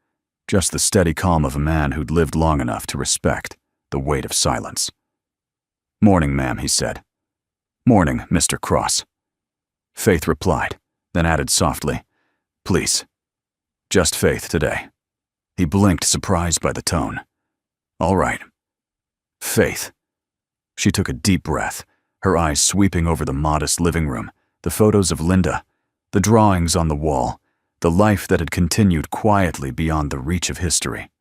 Speaker 1: just the steady calm of a man who'd lived long enough to respect the weight of silence. "Morning, ma'am," he said. "Morning, Mr. Cross." Faith replied, then added softly, "Please, just Faith today." He blinked, surprised by the tone. "All right. Faith." She took a deep breath, her eyes sweeping over the modest living room, the photos of Linda, the drawings on the wall, the life that had continued quietly beyond the reach of history.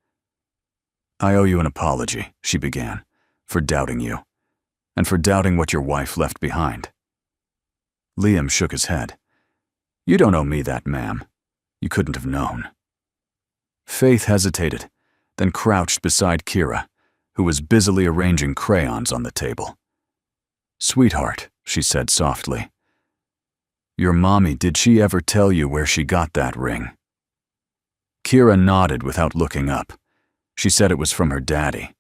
Speaker 1: "I owe you an apology," she began, "for doubting you, and for doubting what your wife left behind." Liam shook his head. You don't owe me that, ma'am. You couldn't have known. Faith hesitated, then crouched beside Kira, who was busily arranging crayons on the table. Sweetheart, she said softly. Your mommy, did she ever tell you where she got that ring? Kira nodded without looking up. She said it was from her daddy,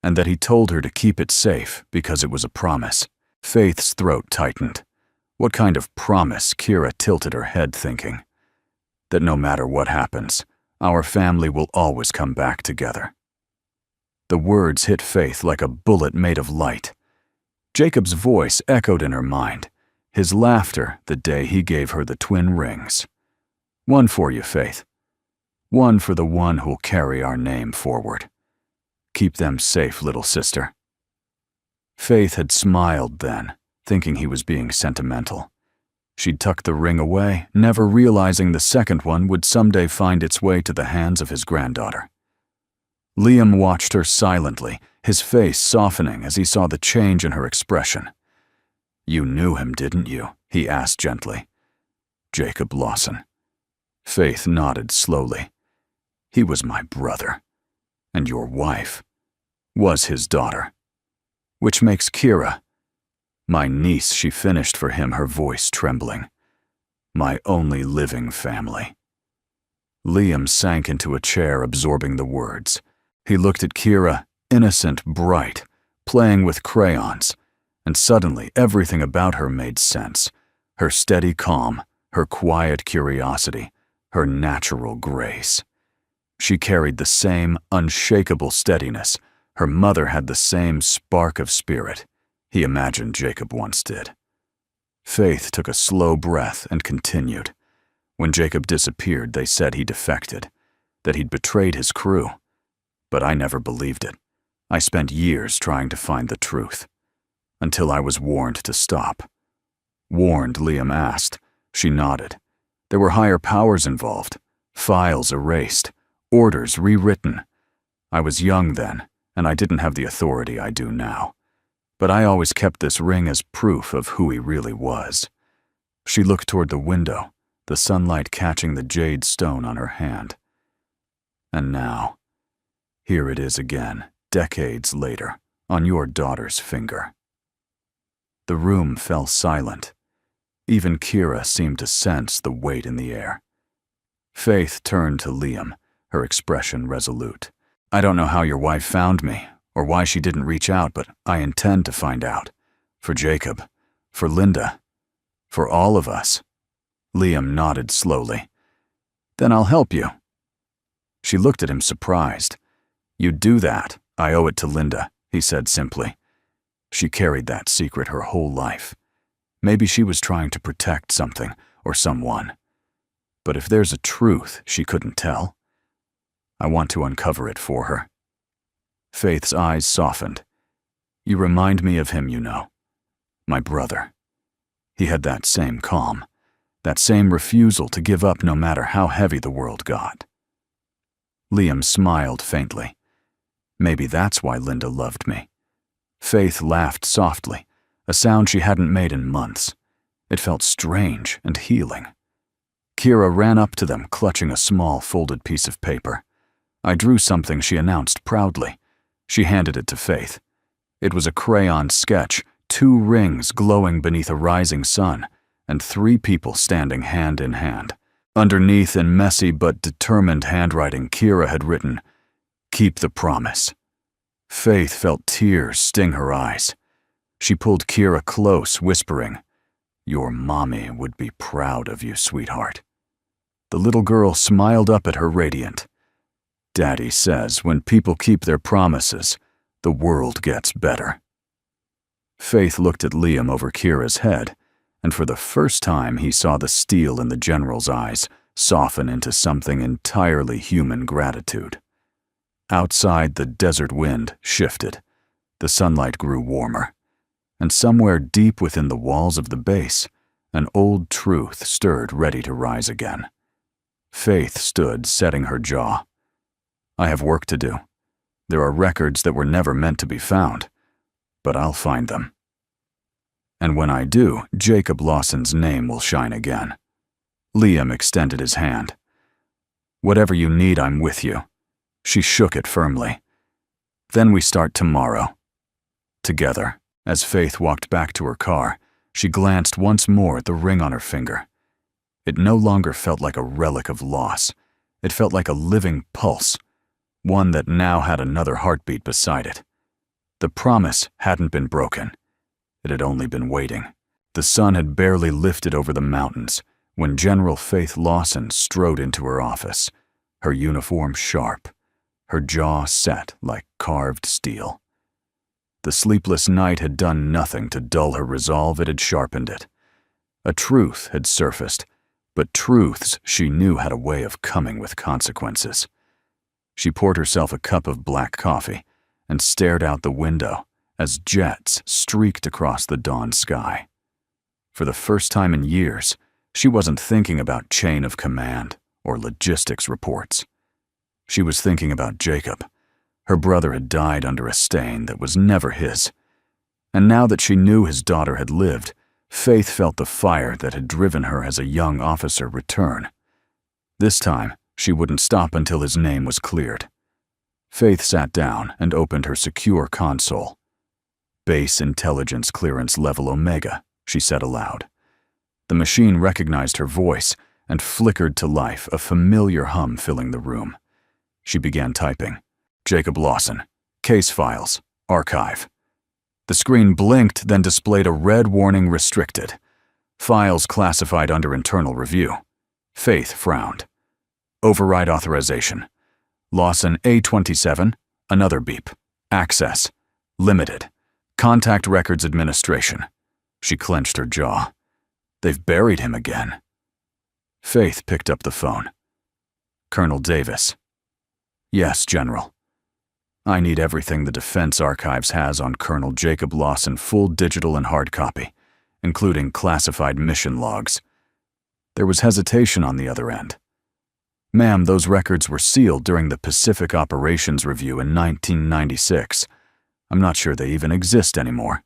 Speaker 1: and that he told her to keep it safe because it was a promise. Faith's throat tightened. What kind of promise? Kira tilted her head, thinking. That no matter what happens, our family will always come back together. The words hit Faith like a bullet made of light. Jacob's voice echoed in her mind, his laughter the day he gave her the twin rings. One for you, Faith. One for the one who'll carry our name forward. Keep them safe, little sister. Faith had smiled then, thinking he was being sentimental. She'd tucked the ring away, never realizing the second one would someday find its way to the hands of his granddaughter. Liam watched her silently, his face softening as he saw the change in her expression. You knew him, didn't you? He asked gently. Jacob Lawson. Faith nodded slowly. He was my brother, and your wife was his daughter. Which makes Kira my niece, she finished for him, her voice trembling. My only living family. Liam sank into a chair, absorbing the words. He looked at Kira, innocent, bright, playing with crayons, and suddenly everything about her made sense. Her steady calm, her quiet curiosity, her natural grace. She carried the same unshakable steadiness. Her mother had the same spark of spirit he imagined Jacob once did. Faith took a slow breath and continued. When Jacob disappeared, they said he defected, that he'd betrayed his crew. But I never believed it. I spent years trying to find the truth, until I was warned to stop. Warned, Liam asked. She nodded. There were higher powers involved, files erased, orders rewritten. I was young then, and I didn't have the authority I do now. But I always kept this ring as proof of who he really was. She looked toward the window, the sunlight catching the jade stone on her hand. And now, here it is again, decades later, on your daughter's finger. The room fell silent. Even Kira seemed to sense the weight in the air. Faith turned to Liam, her expression resolute. I don't know how your wife found me, or why she didn't reach out, but I intend to find out. For Jacob, for Linda, for all of us. Liam nodded slowly. Then I'll help you. She looked at him surprised. You'd do that. I owe it to Linda, he said simply. She carried that secret her whole life. Maybe she was trying to protect something or someone. But if there's a truth she couldn't tell, I want to uncover it for her. Faith's eyes softened. You remind me of him, you know. My brother. He had that same calm, that same refusal to give up no matter how heavy the world got. Liam smiled faintly. Maybe that's why Linda loved me. Faith laughed softly, a sound she hadn't made in months. It felt strange and healing. Kira ran up to them, clutching a small folded piece of paper. I drew something, she announced proudly. She handed it to Faith. It was a crayon sketch, 2 rings glowing beneath a rising sun, and 3 people standing hand in hand. Underneath, in messy but determined handwriting, Kira had written, Keep the promise. Faith felt tears sting her eyes. She pulled Kira close, whispering, Your mommy would be proud of you, sweetheart. The little girl smiled up at her radiant. Daddy says when people keep their promises, the world gets better. Faith looked at Liam over Kira's head, and for the first time he saw the steel in the general's eyes soften into something entirely human gratitude. Outside, the desert wind shifted. The sunlight grew warmer, and somewhere deep within the walls of the base, an old truth stirred, ready to rise again. Faith stood, setting her jaw. I have work to do. There are records that were never meant to be found, but I'll find them. And when I do, Jacob Lawson's name will shine again. Liam extended his hand. "Whatever you need, I'm with you." She shook it firmly. "Then we start tomorrow." Together. As Faith walked back to her car, she glanced once more at the ring on her finger. It no longer felt like a relic of loss. It felt like a living pulse, one that now had another heartbeat beside it. The promise hadn't been broken. It had only been waiting. The sun had barely lifted over the mountains when General Faith Lawson strode into her office, her uniform sharp, her jaw set like carved steel. The sleepless night had done nothing to dull her resolve, it had sharpened it. A truth had surfaced, but truths she knew had a way of coming with consequences. She poured herself a cup of black coffee and stared out the window as jets streaked across the dawn sky. For the first time in years, she wasn't thinking about chain of command or logistics reports. She was thinking about Jacob. Her brother had died under a stain that was never his. And now that she knew his daughter had lived, Faith felt the fire that had driven her as a young officer return. This time, she wouldn't stop until his name was cleared. Faith sat down and opened her secure console. "Base intelligence clearance level Omega," she said aloud. The machine recognized her voice and flickered to life, a familiar hum filling the room. She began typing. "Jacob Lawson, case files, archive." The screen blinked, then displayed a red warning, restricted. Files classified under internal review. Faith frowned. "Override authorization. Lawson A27, another beep. Access. Limited. Contact Records Administration." She clenched her jaw. They've buried him again. Faith picked up the phone. "Colonel Davis." "Yes, General. I need everything the Defense Archives has on Colonel Jacob Lawson, full digital and hard copy, including classified mission logs." There was hesitation on the other end. "Ma'am, those records were sealed during the Pacific Operations Review in 1996. I'm not sure they even exist anymore."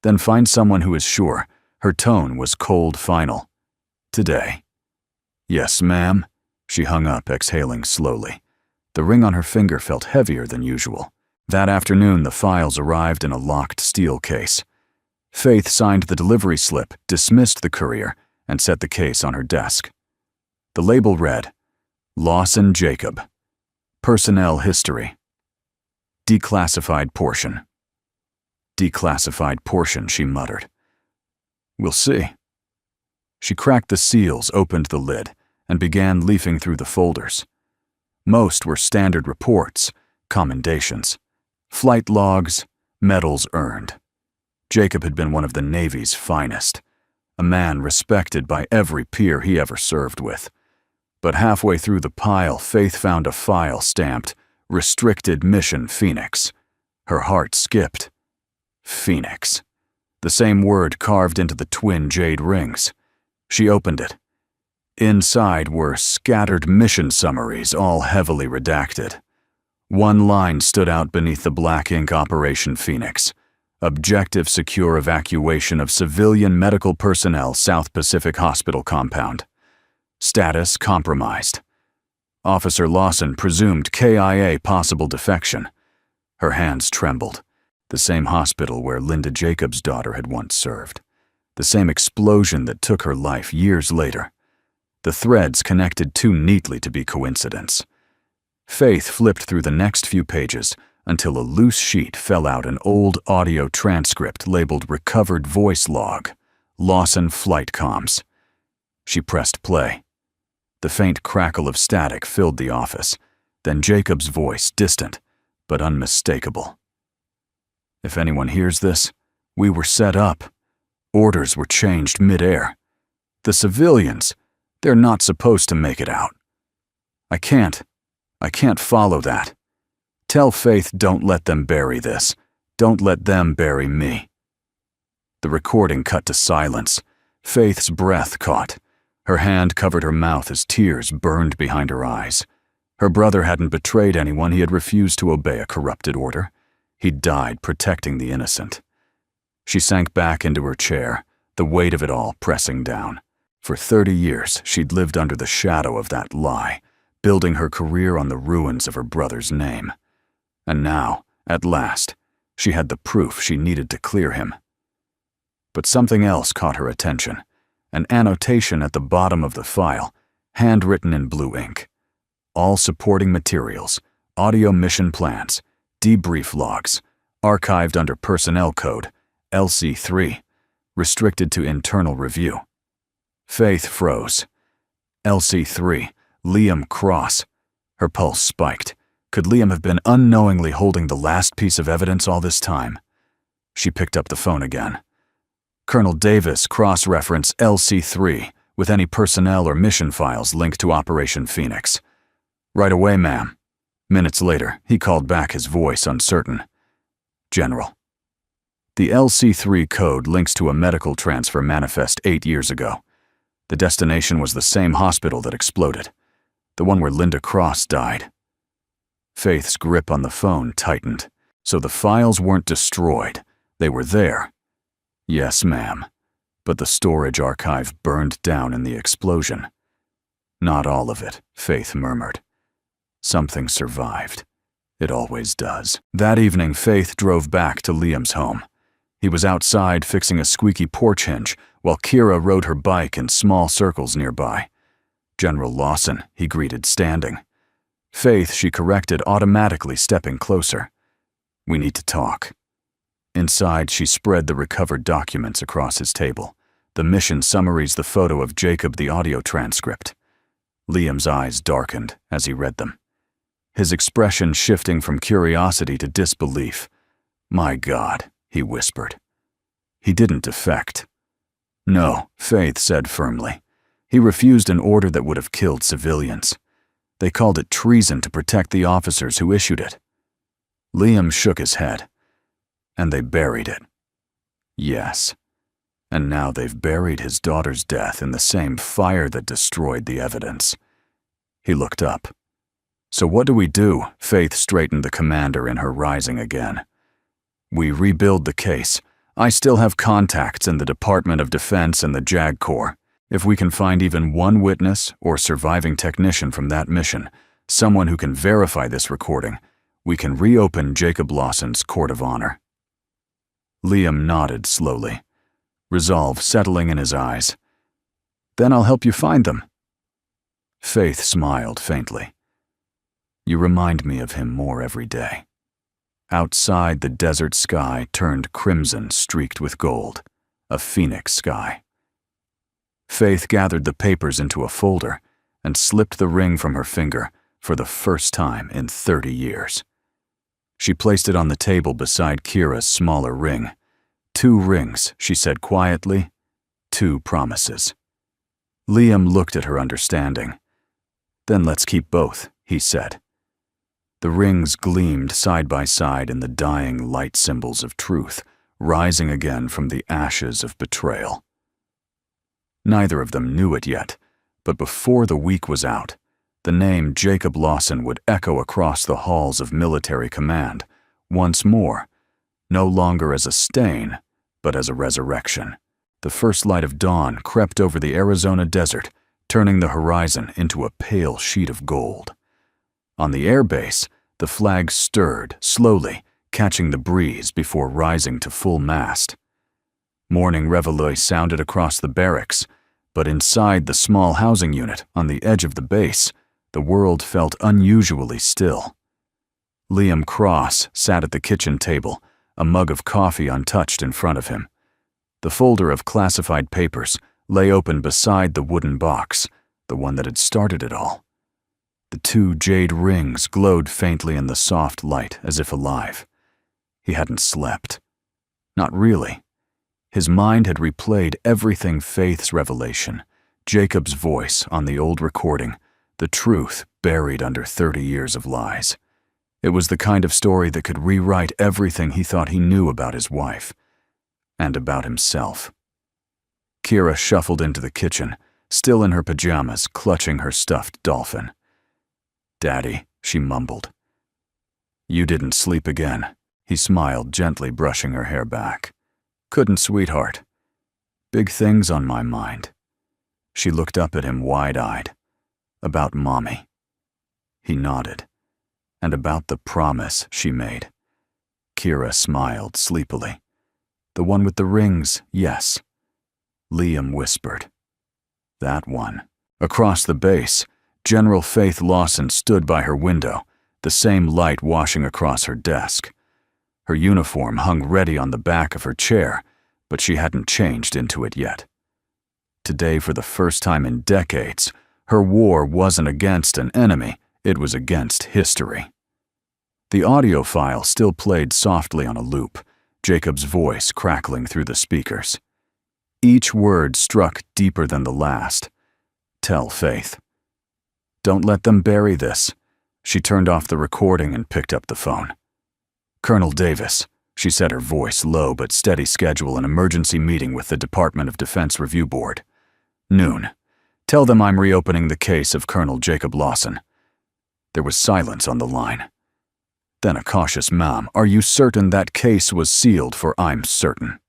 Speaker 1: "Then find someone who is sure." Her tone was cold, final. "Today." "Yes, ma'am." She hung up, exhaling slowly. The ring on her finger felt heavier than usual. That afternoon, the files arrived in a locked steel case. Faith signed the delivery slip, dismissed the courier, and set the case on her desk. The label read, "Lawson Jacob. Personnel history. Declassified portion." "Declassified portion," she muttered. "We'll see." She cracked the seals, opened the lid, and began leafing through the folders. Most were standard reports, commendations, flight logs, medals earned. Jacob had been one of the Navy's finest, a man respected by every peer he ever served with. But halfway through the pile, Faith found a file stamped, "Restricted Mission Phoenix." Her heart skipped. Phoenix. The same word carved into the twin jade rings. She opened it. Inside were scattered mission summaries, all heavily redacted. One line stood out beneath the black ink: Operation Phoenix. Objective secure evacuation of civilian medical personnel, South Pacific Hospital compound. Status compromised. Officer Lawson presumed KIA, possible defection. Her hands trembled. The same hospital where Linda Jacobs' daughter had once served. The same explosion that took her life years later. The threads connected too neatly to be coincidence. Faith flipped through the next few pages until a loose sheet fell out, an old audio transcript labeled "Recovered Voice Log, Lawson Flight Comms." She pressed play. The faint crackle of static filled the office, then Jacob's voice, distant but unmistakable. "If anyone hears this, we were set up. Orders were changed mid-air. The civilians, they're not supposed to make it out. I can't follow that. Tell Faith, don't let them bury this. Don't let them bury me." The recording cut to silence. Faith's breath caught. Her hand covered her mouth as tears burned behind her eyes. Her brother hadn't betrayed anyone. He had refused to obey a corrupted order. He'd died protecting the innocent. She sank back into her chair, the weight of it all pressing down. For 30 years, she'd lived under the shadow of that lie, building her career on the ruins of her brother's name. And now, at last, she had the proof she needed to clear him. But something else caught her attention, an annotation at the bottom of the file, handwritten in blue ink. All supporting materials, audio mission plans, debrief logs, archived under Personnel Code, LC3, restricted to internal review. Faith froze. LC3, Liam Cross. Her pulse spiked. Could Liam have been unknowingly holding the last piece of evidence all this time? She picked up the phone again. Colonel Davis, cross-reference LC3 with any personnel or mission files linked to Operation Phoenix. Right away, ma'am. Minutes later, he called back, his voice uncertain. General. The LC3 code links to a medical transfer manifest 8 years ago. The destination was the same hospital that exploded, the one where Linda Cross died. Faith's grip on the phone tightened. So the files weren't destroyed. They were there. Yes, ma'am. But the storage archive burned down in the explosion. Not all of it, Faith murmured. Something survived. It always does. That evening, Faith drove back to Liam's home. He was outside fixing a squeaky porch hinge, while Kira rode her bike in small circles nearby. General Lawson, he greeted standing. Faith, she corrected, automatically stepping closer. We need to talk. Inside, she spread the recovered documents across his table. The mission summaries, the photo of Jacob, the audio transcript. Liam's eyes darkened as he read them, his expression shifting from curiosity to disbelief. My God, he whispered. He didn't defect. No, Faith said firmly. He refused an order that would have killed civilians. They called it treason to protect the officers who issued it. Liam shook his head. And they buried it. Yes. And now they've buried his daughter's death in the same fire that destroyed the evidence. He looked up. So what do we do? Faith straightened the commander in her, rising again. We rebuild the case. I still have contacts in the Department of Defense and the JAG Corps. If we can find even one witness or surviving technician from that mission, someone who can verify this recording, we can reopen Jacob Lawson's Court of Honor. Liam nodded slowly, resolve settling in his eyes. Then I'll help you find them. Faith smiled faintly. You remind me of him more every day. Outside, the desert sky turned crimson, streaked with gold, a phoenix sky. Faith gathered the papers into a folder and slipped the ring from her finger for the first time in 30 years. She placed it on the table beside Kira's smaller ring. 2 rings, she said quietly, 2 promises. Liam looked at her, understanding. Then let's keep both, he said. The rings gleamed side by side in the dying light symbols of truth, rising again from the ashes of betrayal. Neither of them knew it yet, but before the week was out, the name Jacob Lawson would echo across the halls of military command, once more, no longer as a stain, but as a resurrection. The first light of dawn crept over the Arizona desert, turning the horizon into a pale sheet of gold. On the airbase, the flag stirred slowly, catching the breeze before rising to full mast. Morning reveille sounded across the barracks, but inside the small housing unit on the edge of the base, the world felt unusually still. Liam Cross sat at the kitchen table, a mug of coffee untouched in front of him. The folder of classified papers lay open beside the wooden box, the one that had started it all. The 2 jade rings glowed faintly in the soft light, as if alive. He hadn't slept. Not really. His mind had replayed everything: Faith's revelation, Jacob's voice on the old recording, the truth buried under 30 years of lies. It was the kind of story that could rewrite everything he thought he knew about his wife, and about himself. Kira shuffled into the kitchen, still in her pajamas, clutching her stuffed dolphin. Daddy, she mumbled. You didn't sleep again, he smiled, gently brushing her hair back. Couldn't, sweetheart. Big things on my mind. She looked up at him wide-eyed. About Mommy. He nodded. And about the promise she made. Kira smiled sleepily. The one with the rings, yes. Liam whispered. That one. Across the base, General Faith Lawson stood by her window, the same light washing across her desk. Her uniform hung ready on the back of her chair, but she hadn't changed into it yet. Today, for the first time in decades, her war wasn't against an enemy, it was against history. The audio file still played softly on a loop, Jacob's voice crackling through the speakers. Each word struck deeper than the last. Tell Faith. Don't let them bury this. She turned off the recording and picked up the phone. Colonel Davis, she said, her voice low but steady. Schedule an emergency meeting with the Department of Defense Review Board. Noon. Tell them I'm reopening the case of Colonel Jacob Lawson. There was silence on the line. Then a cautious "Ma'am, are you certain that case was sealed?" For I'm certain.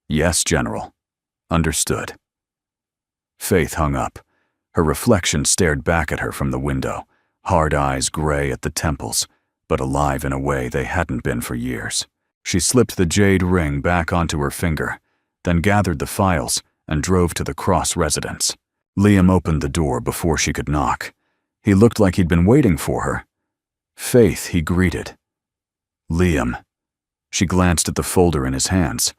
Speaker 1: Yes, General. Understood. Faith hung up. Her reflection stared back at her from the window, hard eyes gray at the temples, but alive in a way they hadn't been for years. She slipped the jade ring back onto her finger, then gathered the files and drove to the Cross residence. Liam opened the door before she could knock. He looked like he'd been waiting for her. Faith, he greeted. Liam. She glanced at the folder in his hands.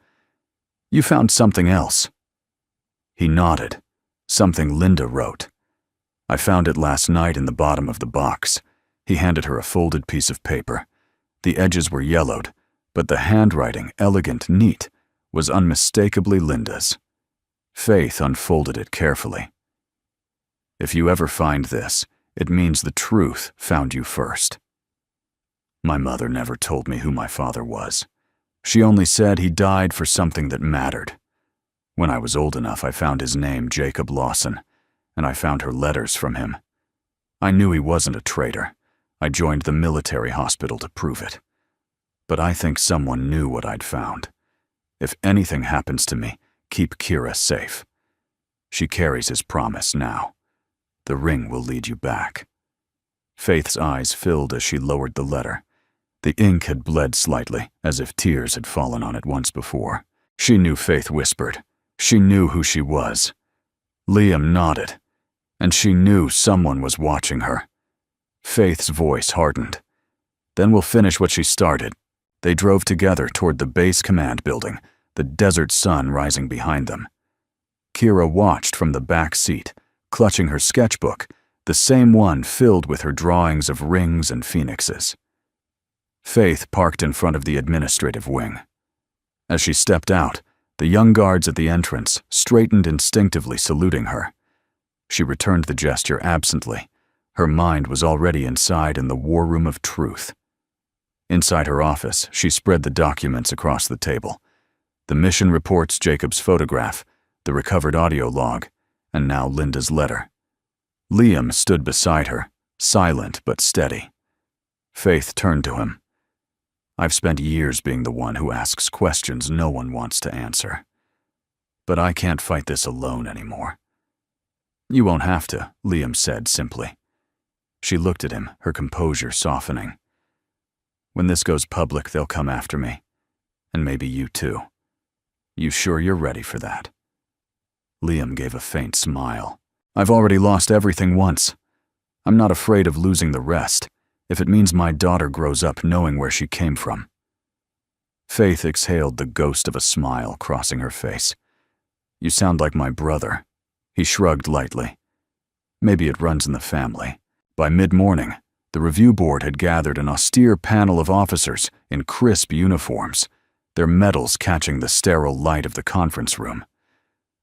Speaker 1: You found something else. He nodded. Something Linda wrote. I found it last night in the bottom of the box. He handed her a folded piece of paper. The edges were yellowed, but the handwriting, elegant, neat, was unmistakably Linda's. Faith unfolded it carefully. If you ever find this, it means the truth found you first. My mother never told me who my father was. She only said he died for something that mattered. When I was old enough, I found his name, Jacob Lawson, and I found her letters from him. I knew he wasn't a traitor. I joined the military hospital to prove it. But I think someone knew what I'd found. If anything happens to me, keep Kira safe. She carries his promise now. The ring will lead you back. Faith's eyes filled as she lowered the letter. The ink had bled slightly, as if tears had fallen on it once before. She knew, Faith whispered. She knew who she was. Liam nodded, and she knew someone was watching her. Faith's voice hardened. Then we'll finish what she started. They drove together toward the base command building, the desert sun rising behind them. Kira watched from the back seat, clutching her sketchbook, the same one filled with her drawings of rings and phoenixes. Faith parked in front of the administrative wing. As she stepped out, the young guards at the entrance straightened instinctively, saluting her. She returned the gesture absently. Her mind was already inside in the war room of truth. Inside her office, she spread the documents across the table. The mission reports, Jacob's photograph, the recovered audio log, and now Linda's letter. Liam stood beside her, silent but steady. Faith turned to him. I've spent years being the one who asks questions no one wants to answer. But I can't fight this alone anymore. You won't have to, Liam said simply. She looked at him, her composure softening. When this goes public, they'll come after me. And maybe you too. You sure you're ready for that? Liam gave a faint smile. I've already lost everything once. I'm not afraid of losing the rest, if it means my daughter grows up knowing where she came from. Faith exhaled the ghost of a smile crossing her face. You sound like my brother. He shrugged lightly. Maybe it runs in the family. By mid-morning, the review board had gathered an austere panel of officers in crisp uniforms, their medals catching the sterile light of the conference room.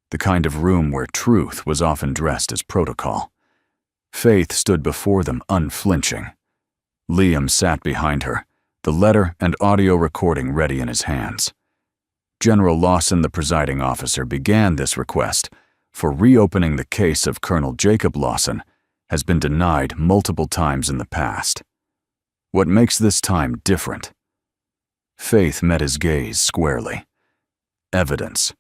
Speaker 1: The kind of room where truth was often dressed as protocol. Faith stood before them unflinching. Liam sat behind her, the letter and audio recording ready in his hands. General Lawson, the presiding officer, began this request for reopening the case of Colonel Jacob Lawson has been denied multiple times in the past. What makes this time different? Faith met his gaze squarely. Evidence.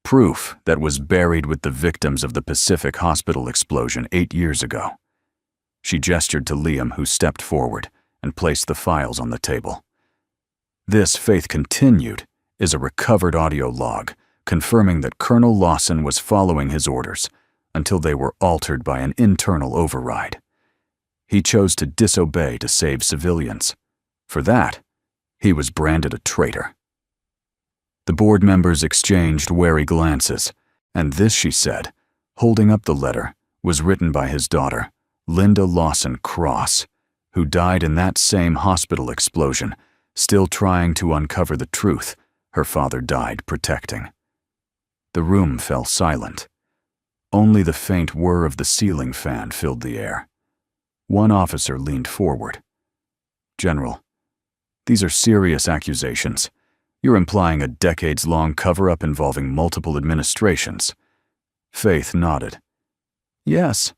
Speaker 1: Proof that was buried with the victims of the Pacific Hospital explosion 8 years ago. She gestured to Liam, who stepped forward and placed the files on the table. This, Faith continued, is a recovered audio log confirming that Colonel Lawson was following his orders until they were altered by an internal override. He chose to disobey to save civilians. For that, he was branded a traitor. The board members exchanged wary glances, and this, she said, holding up the letter, was written by his daughter, Linda Lawson Cross, who died in that same hospital explosion, still trying to uncover the truth her father died protecting. The room fell silent. Only the faint whir of the ceiling fan filled the air. One officer leaned forward. "General, these are serious accusations. You're implying a decades-long cover-up involving multiple administrations." Faith nodded. "Yes,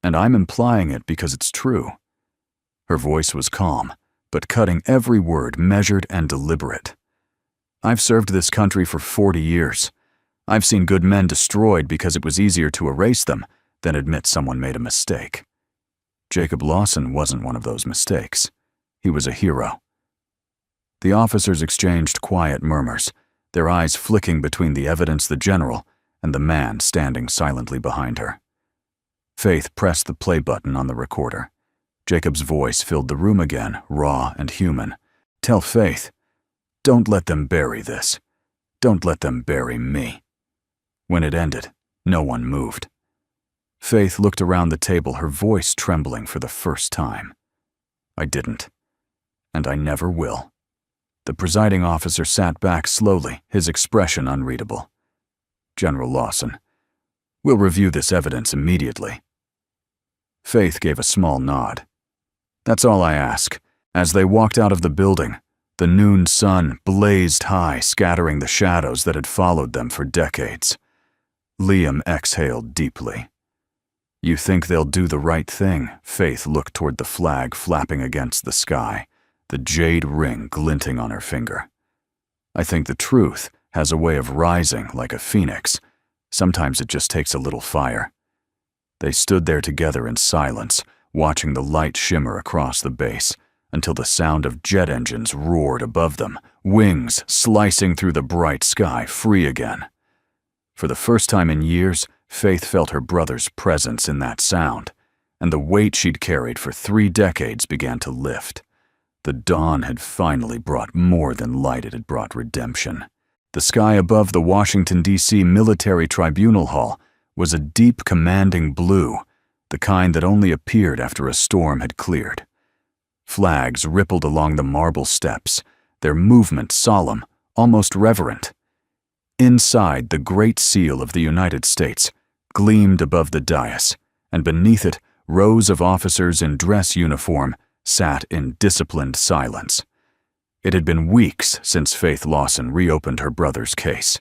Speaker 1: and I'm implying it because it's true." Her voice was calm, but cutting every word measured and deliberate. "I've served this country for 40 years. I've seen good men destroyed because it was easier to erase them than admit someone made a mistake. Jacob Lawson wasn't one of those mistakes. He was a hero." The officers exchanged quiet murmurs, their eyes flicking between the evidence, the general, and the man standing silently behind her. Faith pressed the play button on the recorder. Jacob's voice filled the room again, raw and human. "Tell Faith, don't let them bury this. Don't let them bury me." When it ended, no one moved. Faith looked around the table, her voice trembling for the first time. "I didn't, and I never will." The presiding officer sat back slowly, his expression unreadable. "General Lawson, we'll review this evidence immediately." Faith gave a small nod. "That's all I ask." As they walked out of the building, the noon sun blazed high, scattering the shadows that had followed them for decades. Liam exhaled deeply. "You think they'll do the right thing?" Faith looked toward the flag flapping against the sky, the jade ring glinting on her finger. "I think the truth has a way of rising like a phoenix. Sometimes it just takes a little fire." They stood there together in silence, watching the light shimmer across the base, until the sound of jet engines roared above them, wings slicing through the bright sky, free again. For the first time in years, Faith felt her brother's presence in that sound, and the weight she'd carried for 3 decades began to lift. The dawn had finally brought more than light, it had brought redemption. The sky above the Washington, D.C. Military Tribunal Hall was a deep, commanding blue, the kind that only appeared after a storm had cleared. Flags rippled along the marble steps, their movement solemn, almost reverent. Inside, the Great Seal of the United States gleamed above the dais, and beneath it, rows of officers in dress uniform sat in disciplined silence. It had been weeks since Faith Lawson reopened her brother's case.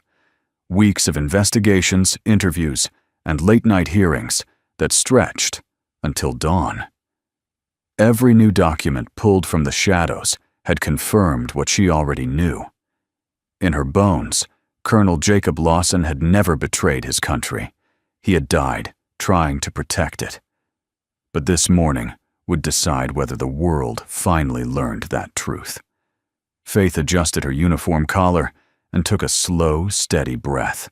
Speaker 1: Weeks of investigations, interviews, and late-night hearings that stretched until dawn. Every new document pulled from the shadows had confirmed what she already knew. In her bones, Colonel Jacob Lawson had never betrayed his country. He had died trying to protect it. But this morning would decide whether the world finally learned that truth. Faith adjusted her uniform collar and took a slow, steady breath.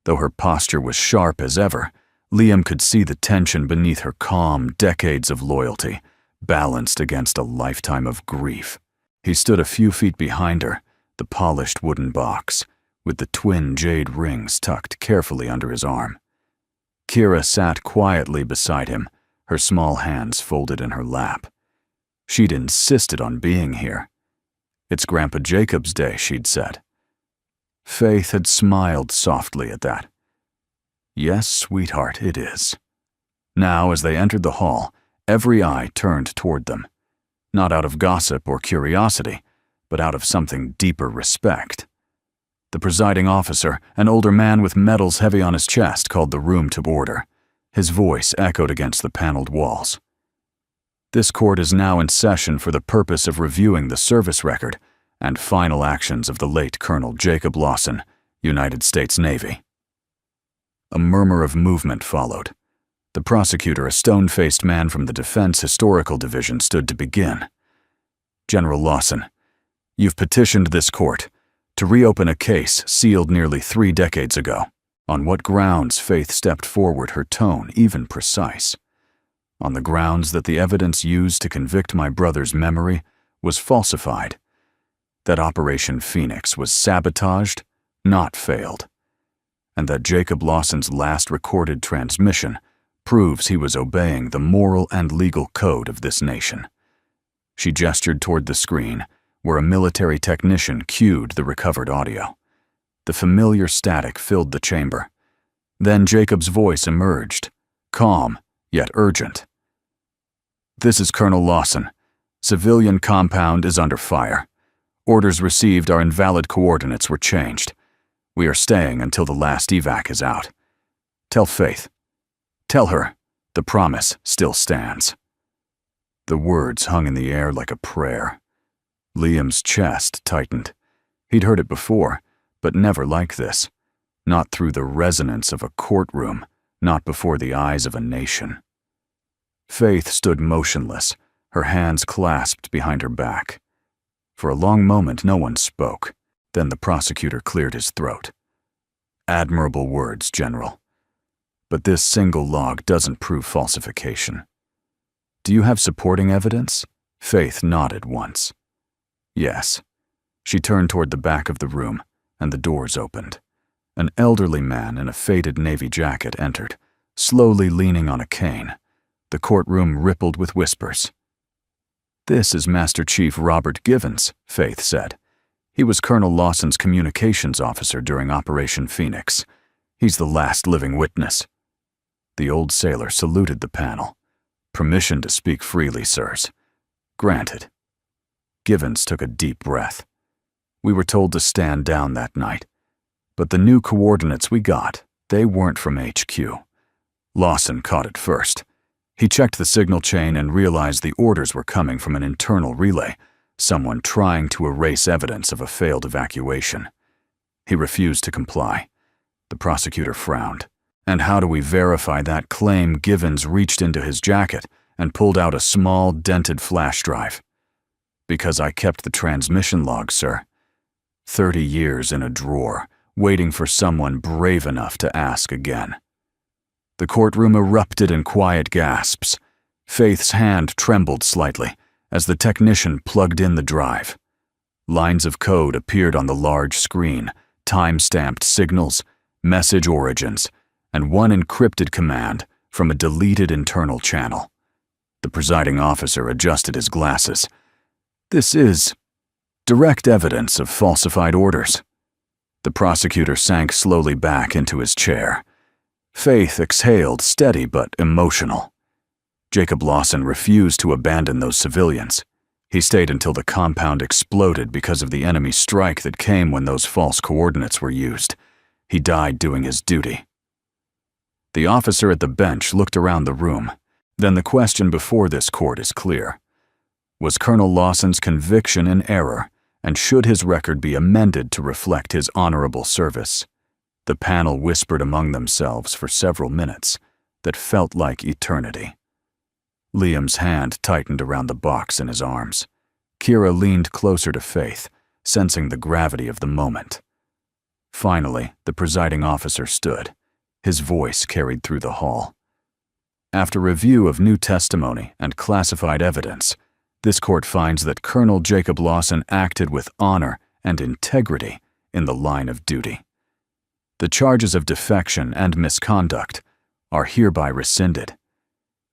Speaker 1: Though her posture was sharp as ever, Liam could see the tension beneath her calm decades of loyalty, balanced against a lifetime of grief. He stood a few feet behind her, the polished wooden box, with the twin jade rings tucked carefully under his arm. Kira sat quietly beside him, her small hands folded in her lap. She'd insisted on being here. "It's Grandpa Jacob's day," she'd said. Faith had smiled softly at that. "Yes, sweetheart, it is." Now, as they entered the hall, every eye turned toward them, not out of gossip or curiosity, but out of something deeper respect. The presiding officer, an older man with medals heavy on his chest, called the room to order. His voice echoed against the paneled walls. "This court is now in session for the purpose of reviewing the service record and final actions of the late Colonel Jacob Lawson, United States Navy. A murmur of movement followed. The prosecutor, a stone-faced man from the Defense Historical Division, stood to begin. General Lawson, you've petitioned this court to reopen a case sealed nearly 3 decades ago. On what grounds? Faith stepped forward, her tone even precise. On the grounds that the evidence used to convict my brother's memory was falsified, that Operation Phoenix was sabotaged, not failed, and that Jacob Lawson's last recorded transmission proves he was obeying the moral and legal code of this nation. She gestured toward the screen, where a military technician cued the recovered audio. The familiar static filled the chamber. Then Jacob's voice emerged, calm yet urgent. This is Colonel Lawson. Civilian compound is under fire. Orders received are invalid. Coordinates were changed. We are staying until the last evac is out. Tell Faith. Tell her the promise still stands. The words hung in the air like a prayer. Liam's chest tightened. He'd heard it before, but never like this. Not through the resonance of a courtroom, not before the eyes of a nation. Faith stood motionless, her hands clasped behind her back. For a long moment no one spoke. Then the prosecutor cleared his throat. Admirable words, General. But this single log doesn't prove falsification. Do you have supporting evidence? Faith nodded once. Yes. She turned toward the back of the room, and the doors opened. An elderly man in a faded navy jacket entered, slowly leaning on a cane. The courtroom rippled with whispers. This is Master Chief Robert Givens, Faith said. He was Colonel Lawson's communications officer during Operation Phoenix. He's the last living witness. The old sailor saluted the panel. Permission to speak freely, sirs. Granted. Givens took a deep breath. We were told to stand down that night. But the new coordinates we got, they weren't from HQ. Lawson caught it first. He checked the signal chain and realized the orders were coming from an internal relay, someone trying to erase evidence of a failed evacuation. He refused to comply. The prosecutor frowned. And how do we verify that claim? Givens reached into his jacket and pulled out a small, dented flash drive. Because I kept the transmission log, sir. 30 years in a drawer, waiting for someone brave enough to ask again. The courtroom erupted in quiet gasps. Faith's hand trembled slightly as the technician plugged in the drive. Lines of code appeared on the large screen, time-stamped signals, message origins, and one encrypted command from a deleted internal channel. The presiding officer adjusted his glasses. This is direct evidence of falsified orders. The prosecutor sank slowly back into his chair. Faith exhaled, steady but emotional. Jacob Lawson refused to abandon those civilians. He stayed until the compound exploded because of the enemy strike that came when those false coordinates were used. He died doing his duty. The officer at the bench looked around the room. Then the question before this court is clear. Was Colonel Lawson's conviction in error, and should his record be amended to reflect his honorable service? The panel whispered among themselves for several minutes that felt like eternity. Liam's hand tightened around the box in his arms. Kira leaned closer to Faith, sensing the gravity of the moment. Finally, the presiding officer stood. His voice carried through the hall. After review of new testimony and classified evidence, this court finds that Colonel Jacob Lawson acted with honor and integrity in the line of duty. The charges of defection and misconduct are hereby rescinded.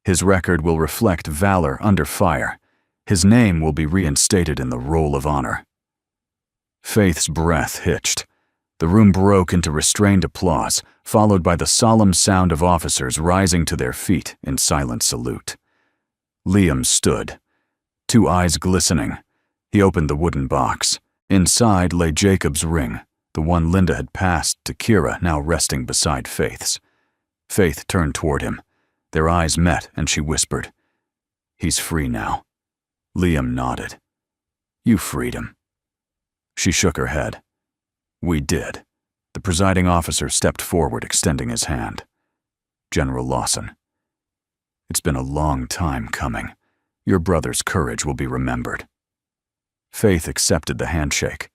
Speaker 1: His record will reflect valor under fire. His name will be reinstated in the roll of honor. Faith's breath hitched. The room broke into restrained applause, followed by the solemn sound of officers rising to their feet in silent salute. Liam stood, 2 eyes glistening. He opened the wooden box. Inside lay Jacob's ring, the one Linda had passed to Kira, now resting beside Faith's. Faith turned toward him. Their eyes met, and she whispered, "He's free now." Liam nodded. "You freed him." She shook her head. "We did. The presiding officer stepped forward, extending his hand. General Lawson, it's been a long time coming. Your brother's courage will be remembered. Faith accepted the handshake,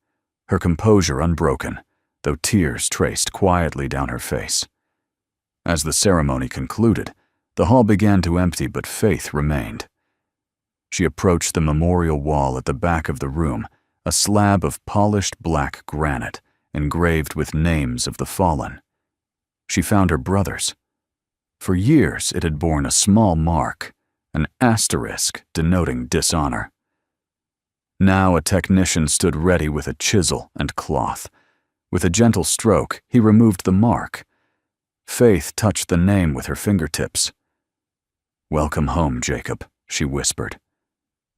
Speaker 1: her composure unbroken, though tears traced quietly down her face. As the ceremony concluded, the hall began to empty, but Faith remained. She approached the memorial wall at the back of the room, a slab of polished black granite engraved with names of the fallen. She found her brother's. For years it had borne a small mark, an asterisk denoting dishonor. Now a technician stood ready with a chisel and cloth. With a gentle stroke, he removed the mark. Faith touched the name with her fingertips. "Welcome home, Jacob," she whispered.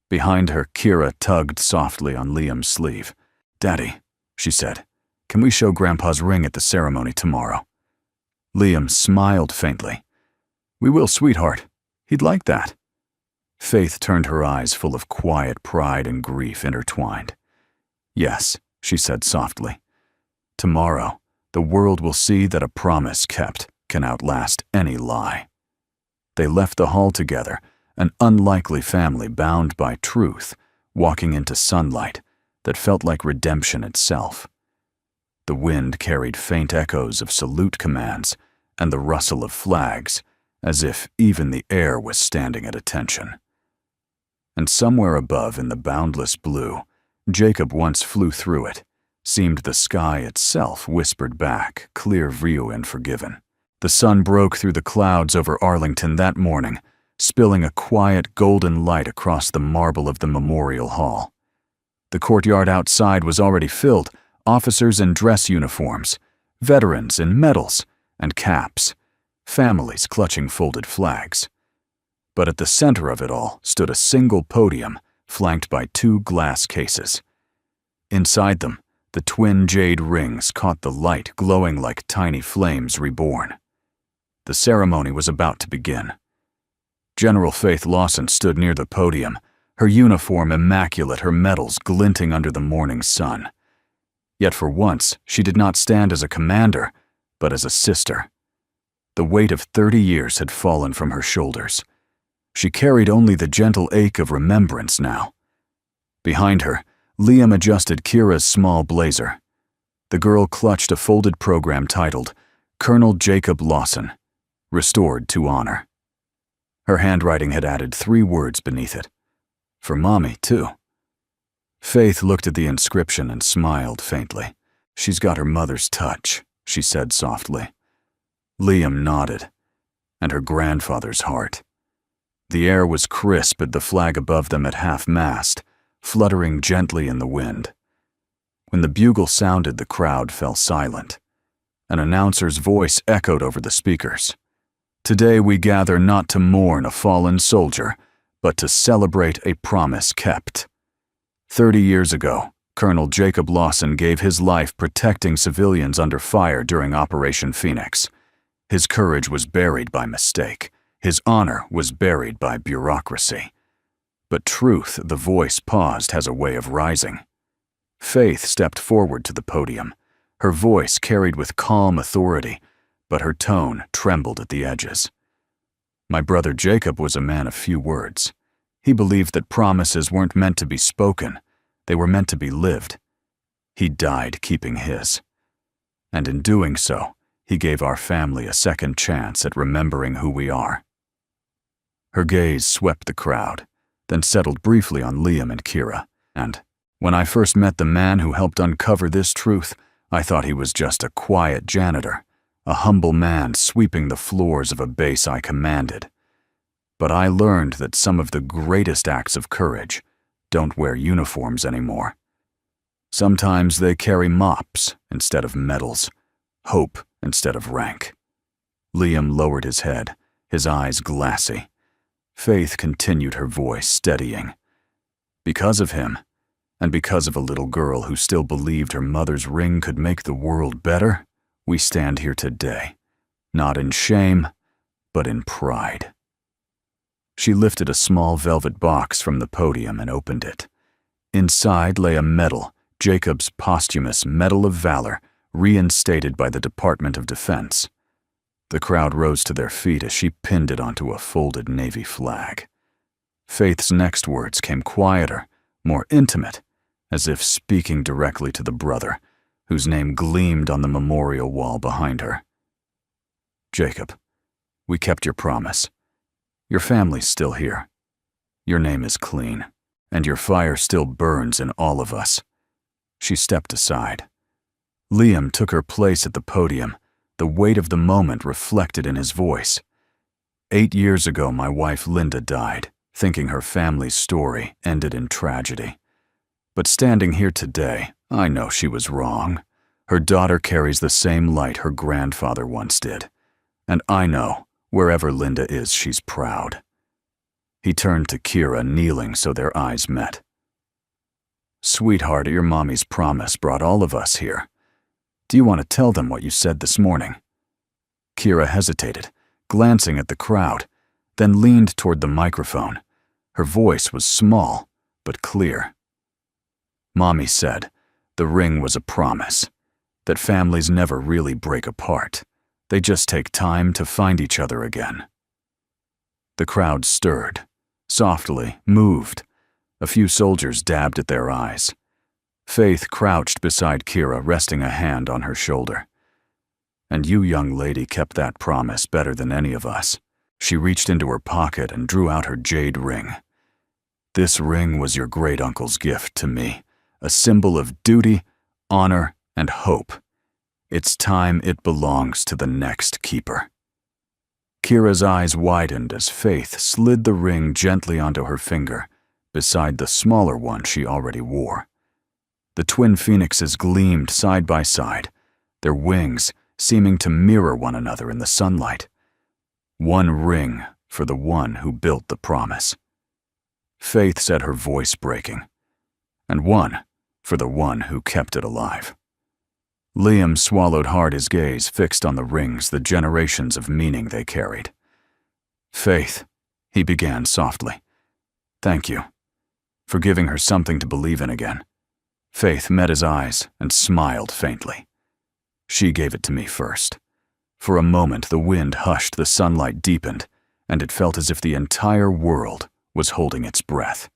Speaker 1: Behind her, Kira tugged softly on Liam's sleeve. "Daddy," she said, "can we show Grandpa's ring at the ceremony tomorrow?" Liam smiled faintly. "We will, sweetheart. He'd like that." Faith turned her eyes full of quiet pride and grief intertwined. "Yes," she said softly. "Tomorrow, the world will see that a promise kept can outlast any lie." They left the hall together, an unlikely family bound by truth, walking into sunlight that felt like redemption itself. The wind carried faint echoes of salute commands and the rustle of flags, as if even the air was standing at attention. And somewhere above in the boundless blue, Jacob once flew through it, seemed the sky itself whispered back, "Clear view and forgiven." The sun broke through the clouds over Arlington that morning, spilling a quiet golden light across the marble of the memorial hall. The courtyard outside was already filled, officers in dress uniforms, veterans in medals and caps, families clutching folded flags. But at the center of it all stood a single podium, flanked by two glass cases. Inside them, the twin jade rings caught the light, glowing like tiny flames reborn. The ceremony was about to begin. General Faith Lawson stood near the podium, her uniform immaculate, her medals glinting under the morning sun. Yet for once, she did not stand as a commander, but as a sister. The weight of 30 years had fallen from her shoulders. She carried only the gentle ache of remembrance now. Behind her, Liam adjusted Kira's small blazer. The girl clutched a folded program titled, "Colonel Jacob Lawson, Restored to Honor." Her handwriting had added 3 words beneath it. "For Mommy, too." Faith looked at the inscription and smiled faintly. "She's got her mother's touch," she said softly. Liam nodded, and her grandfather's heart. The air was crisp at the flag above them at half-mast, fluttering gently in the wind. When the bugle sounded, the crowd fell silent. An announcer's voice echoed over the speakers. "Today we gather not to mourn a fallen soldier, but to celebrate a promise kept." 30 years ago, Colonel Jacob Lawson gave his life protecting civilians under fire during Operation Phoenix. His courage was buried by mistake. His honor was buried by bureaucracy. But truth, the voice paused, has a way of rising. Faith stepped forward to the podium. Her voice carried with calm authority, but her tone trembled at the edges. "My brother Jacob was a man of few words. He believed that promises weren't meant to be spoken, they were meant to be lived. He died keeping his. And in doing so, he gave our family a second chance at remembering who we are." Her gaze swept the crowd, then settled briefly on Liam and Kira. "And when I first met the man who helped uncover this truth, I thought he was just a quiet janitor, a humble man sweeping the floors of a base I commanded. But I learned that some of the greatest acts of courage don't wear uniforms anymore. Sometimes they carry mops instead of medals, hope instead of rank." Liam lowered his head, his eyes glassy. Faith continued, her voice steadying. "Because of him, and because of a little girl who still believed her mother's ring could make the world better, we stand here today, not in shame, but in pride." She lifted a small velvet box from the podium and opened it. Inside lay a medal, Jacob's posthumous Medal of Valor, reinstated by the Department of Defense. The crowd rose to their feet as she pinned it onto a folded Navy flag. Faith's next words came quieter, more intimate, as if speaking directly to the brother, whose name gleamed on the memorial wall behind her. Jacob, we kept your promise. Your family's still here. Your name is clean, and your fire still burns in all of us. She stepped aside. Liam took her place at the podium, the weight of the moment reflected in his voice. 8 years ago, my wife Linda died, thinking her family's story ended in tragedy. But standing here today, I know she was wrong. Her daughter carries the same light her grandfather once did. And I know, wherever Linda is, she's proud. He turned to Kira, kneeling so their eyes met. Sweetheart, your mommy's promise brought all of us here. Do you want to tell them what you said this morning? Kira hesitated, glancing at the crowd, then leaned toward the microphone. Her voice was small, but clear. Mommy said the ring was a promise, that families never really break apart. They just take time to find each other again. The crowd stirred, softly, moved. A few soldiers dabbed at their eyes. Faith crouched beside Kira, resting a hand on her shoulder. And you, young lady, kept that promise better than any of us. She reached into her pocket and drew out her jade ring. This ring was your great-uncle's gift to me, a symbol of duty, honor, and hope. It's time it belongs to the next keeper. Kira's eyes widened as Faith slid the ring gently onto her finger, beside the smaller one she already wore. The twin phoenixes gleamed side by side, their wings seeming to mirror one another in the sunlight. One ring for the one who built the promise. Faith said, her voice breaking. And one for the one who kept it alive. Liam swallowed hard, his gaze fixed on the rings, the generations of meaning they carried. Faith, he began softly. Thank you for giving her something to believe in again. Faith met his eyes and smiled faintly. She gave it to me first. For a moment, the wind hushed, the sunlight deepened, and it felt as if the entire world was holding its breath.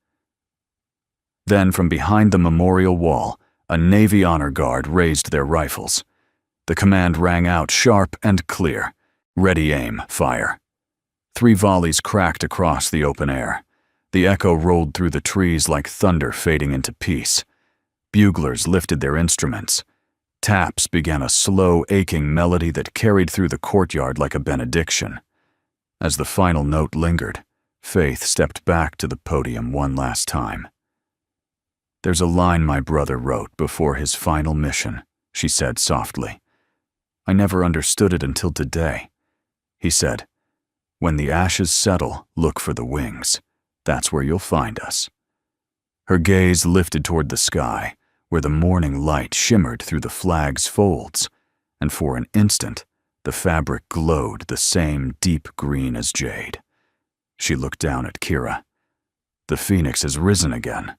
Speaker 1: Then, from behind the memorial wall, a Navy honor guard raised their rifles. The command rang out sharp and clear. Ready, aim, fire. 3 volleys cracked across the open air. The echo rolled through the trees like thunder fading into peace. Buglers lifted their instruments. Taps began a slow, aching melody that carried through the courtyard like a benediction. As the final note lingered, Faith stepped back to the podium one last time. There's a line my brother wrote before his final mission, she said softly. I never understood it until today. He said, when the ashes settle, look for the wings. That's where you'll find us. Her gaze lifted toward the sky, where the morning light shimmered through the flag's folds, and for an instant, the fabric glowed the same deep green as jade. She looked down at Kira. The phoenix has risen again.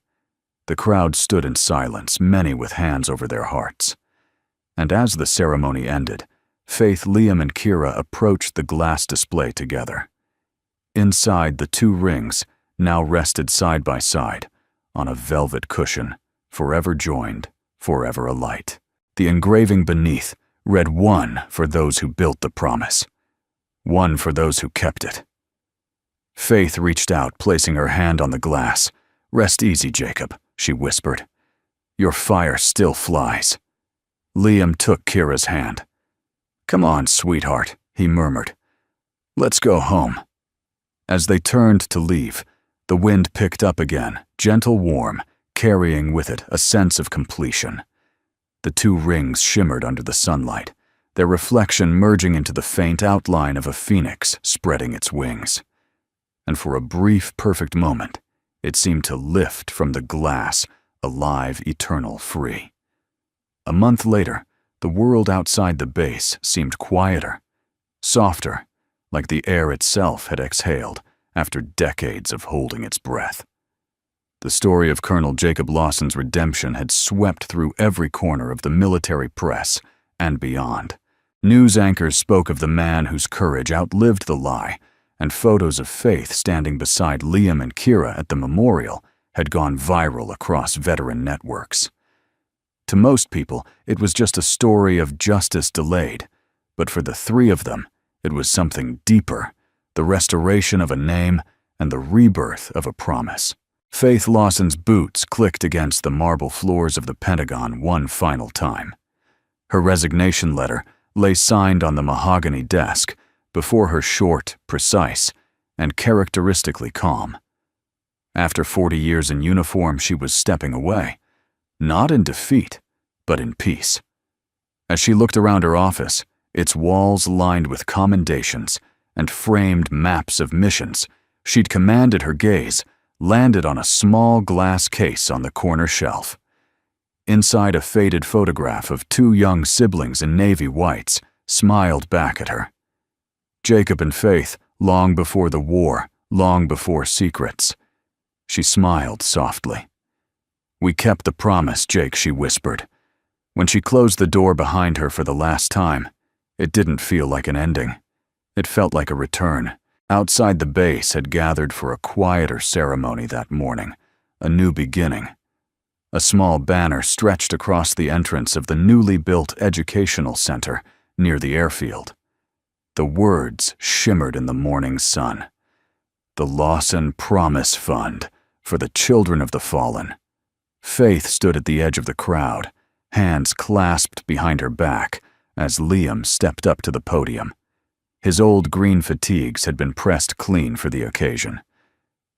Speaker 1: The crowd stood in silence, many with hands over their hearts. And as the ceremony ended, Faith, Liam, and Kira approached the glass display together. Inside, the 2 rings now rested side by side on a velvet cushion, forever joined, forever alight. The engraving beneath read 1 for those who built the promise, 1 for those who kept it. Faith reached out, placing her hand on the glass. Rest easy, Jacob, she whispered. Your fire still flies. Liam took Kira's hand. Come on, sweetheart, he murmured. Let's go home. As they turned to leave, the wind picked up again, gentle, warm, carrying with it a sense of completion. The 2 rings shimmered under the sunlight, their reflection merging into the faint outline of a phoenix spreading its wings. And for a brief, perfect moment, it seemed to lift from the glass, alive, eternal, free. A month later, the world outside the base seemed quieter, softer, like the air itself had exhaled after decades of holding its breath. The story of Colonel Jacob Lawson's redemption had swept through every corner of the military press and beyond. News anchors spoke of the man whose courage outlived the lie, and photos of Faith standing beside Liam and Kira at the memorial had gone viral across veteran networks. To most people, it was just a story of justice delayed, but for the three of them, it was something deeper, the restoration of a name and the rebirth of a promise. Faith Lawson's boots clicked against the marble floors of the Pentagon one final time. Her resignation letter lay signed on the mahogany desk before her, short, precise, and characteristically calm. After 40 years in uniform, she was stepping away, not in defeat, but in peace. As she looked around her office, its walls lined with commendations and framed maps of missions, she'd commanded her gaze landed on a small glass case on the corner shelf. Inside, a faded photograph of two young siblings in navy whites smiled back at her. Jacob and Faith, long before the war, long before secrets. She smiled softly. "We kept the promise, Jake," she whispered. When she closed the door behind her for the last time, it didn't feel like an ending. It felt like a return. Outside, the base had gathered for a quieter ceremony that morning, a new beginning. A small banner stretched across the entrance of the newly built educational center near the airfield. The words shimmered in the morning sun. "The Lawson Promise Fund for the children of the fallen." Faith stood at the edge of the crowd, hands clasped behind her back, as Liam stepped up to the podium. His old green fatigues had been pressed clean for the occasion.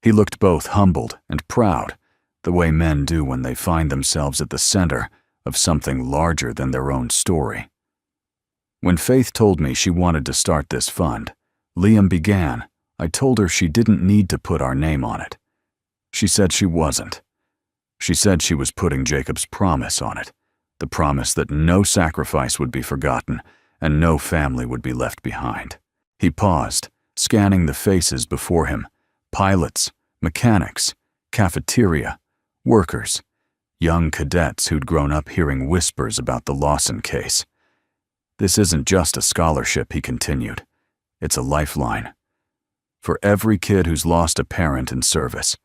Speaker 1: He looked both humbled and proud, the way men do when they find themselves at the center of something larger than their own story. When Faith told me she wanted to start this fund, Liam began. I told her she didn't need to put our name on it. She said she wasn't. She said she was putting Jacob's promise on it, the promise that no sacrifice would be forgotten and no family would be left behind. He paused, scanning the faces before him: pilots, mechanics, cafeteria, workers, young cadets who'd grown up hearing whispers about the Lawson case. "This isn't just a scholarship," he continued. "It's a lifeline. For every kid who's lost a parent in service,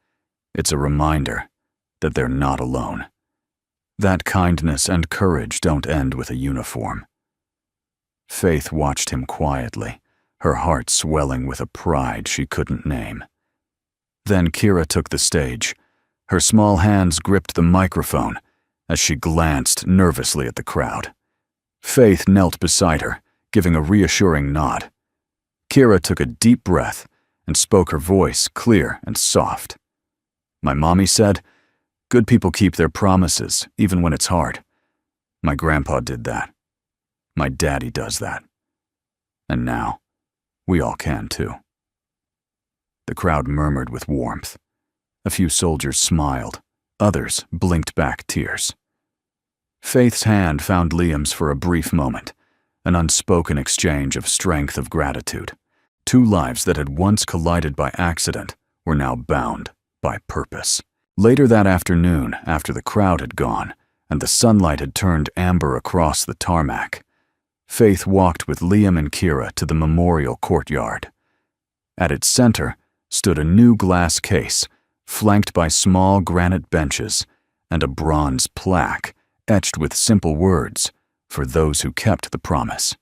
Speaker 1: it's a reminder that they're not alone. That kindness and courage don't end with a uniform." Faith watched him quietly, her heart swelling with a pride she couldn't name. Then Kira took the stage. Her small hands gripped the microphone as she glanced nervously at the crowd. Faith knelt beside her, giving a reassuring nod. Kira took a deep breath and spoke, her voice clear and soft. "My mommy said, good people keep their promises, even when it's hard. My grandpa did that. My daddy does that. And now, we all can too." The crowd murmured with warmth. A few soldiers smiled. Others blinked back tears. Faith's hand found Liam's for a brief moment, an unspoken exchange of strength, of gratitude. Two lives that had once collided by accident were now bound by purpose. Later that afternoon, after the crowd had gone and the sunlight had turned amber across the tarmac, Faith walked with Liam and Kira to the memorial courtyard. At its center stood a new glass case, flanked by small granite benches and a bronze plaque etched with simple words, "For those who kept the promise."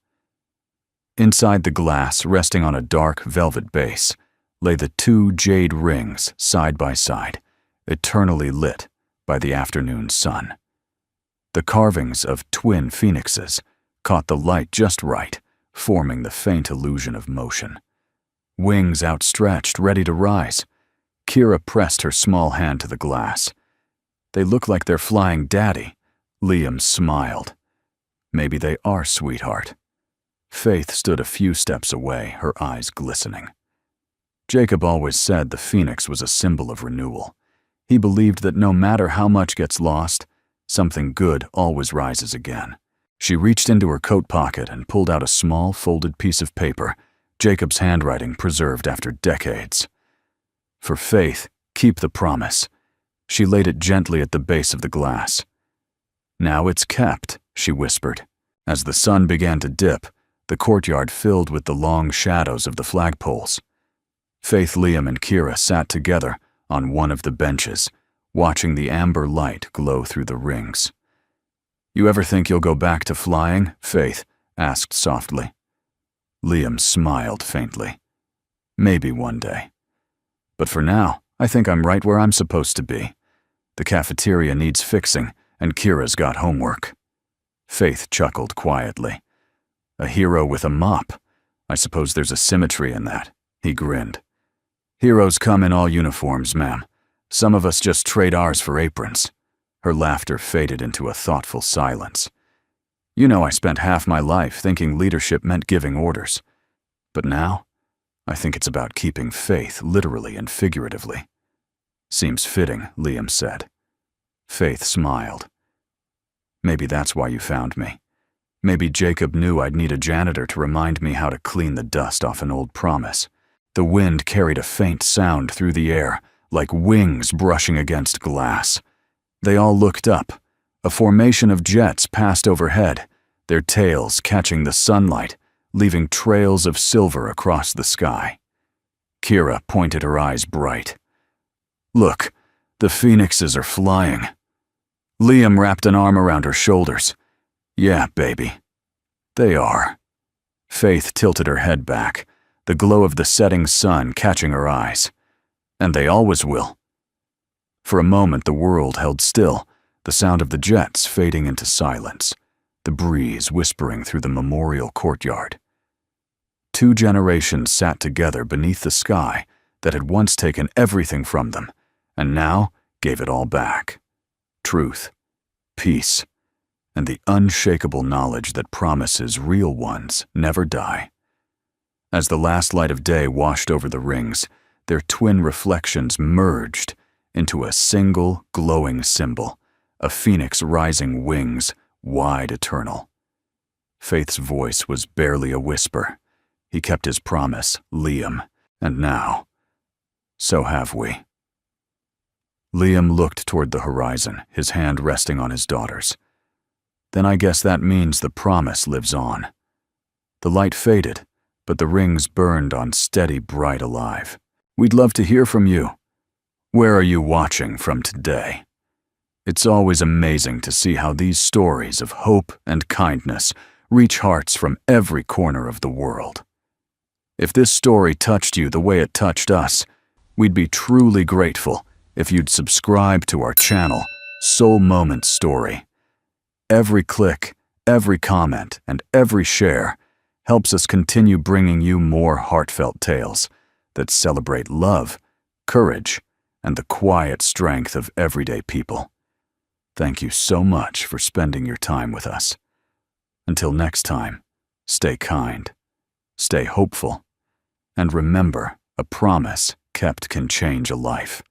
Speaker 1: Inside the glass, resting on a dark velvet base, lay the two jade rings side by side, eternally lit by the afternoon sun. The carvings of twin phoenixes caught the light just right, forming the faint illusion of motion. Wings outstretched, ready to rise. Kira pressed her small hand to the glass. "They look like they're flying Daddy." Liam smiled. "Maybe they are, sweetheart." Faith stood a few steps away, her eyes glistening. Jacob always said the phoenix was a symbol of renewal. He believed that no matter how much gets lost, something good always rises again. She reached into her coat pocket and pulled out a small folded piece of paper, Jacob's handwriting preserved after decades. "For Faith, keep the promise." She laid it gently at the base of the glass. "Now it's kept," she whispered. As the sun began to dip, the courtyard filled with the long shadows of the flagpoles. Faith, Liam, and Kira sat together on one of the benches, watching the amber light glow through the rings. "You ever think you'll go back to flying?" Faith asked softly. Liam smiled faintly. "Maybe one day. But for now, I think I'm right where I'm supposed to be. The cafeteria needs fixing, and Kira's got homework." Faith chuckled quietly. "A hero with a mop. I suppose there's a symmetry in that." He grinned. "Heroes come in all uniforms, ma'am. Some of us just trade ours for aprons." Her laughter faded into a thoughtful silence. "You know, I spent half my life thinking leadership meant giving orders. But now, I think it's about keeping faith literally and figuratively." "Seems fitting," Liam said. Faith smiled. "Maybe that's why you found me. Maybe Jacob knew I'd need a janitor to remind me how to clean the dust off an old promise." The wind carried a faint sound through the air, like wings brushing against glass. They all looked up. A formation of jets passed overhead, their tails catching the sunlight, leaving trails of silver across the sky. Kira pointed her eyes bright. "Look, the phoenixes are flying." Liam wrapped an arm around her shoulders. "Yeah, baby. They are." Faith tilted her head back, the glow of the setting sun catching her eyes. "And they always will." For a moment the world held still, the sound of the jets fading into silence, the breeze whispering through the memorial courtyard. 2 generations sat together beneath the sky that had once taken everything from them, and now gave it all back. Truth, peace, and the unshakable knowledge that promises real ones never die. As the last light of day washed over the rings, their twin reflections merged into a single glowing symbol, a phoenix rising wings, wide eternal. Faith's voice was barely a whisper. He kept his promise, Liam, and now, so have we. Liam looked toward the horizon, his hand resting on his daughter's. "Then I guess that means the promise lives on." The light faded, but the rings burned on steady, bright alive. "We'd love to hear from you. Where are you watching from today?" It's always amazing to see how these stories of hope and kindness reach hearts from every corner of the world. If this story touched you the way it touched us, we'd be truly grateful if you'd subscribe to our channel, Soul Moment Story. Every click, every comment, and every share helps us continue bringing you more heartfelt tales that celebrate love, courage, and the quiet strength of everyday people. Thank you so much for spending your time with us. Until next time, stay kind, stay hopeful, and remember, a promise kept can change a life.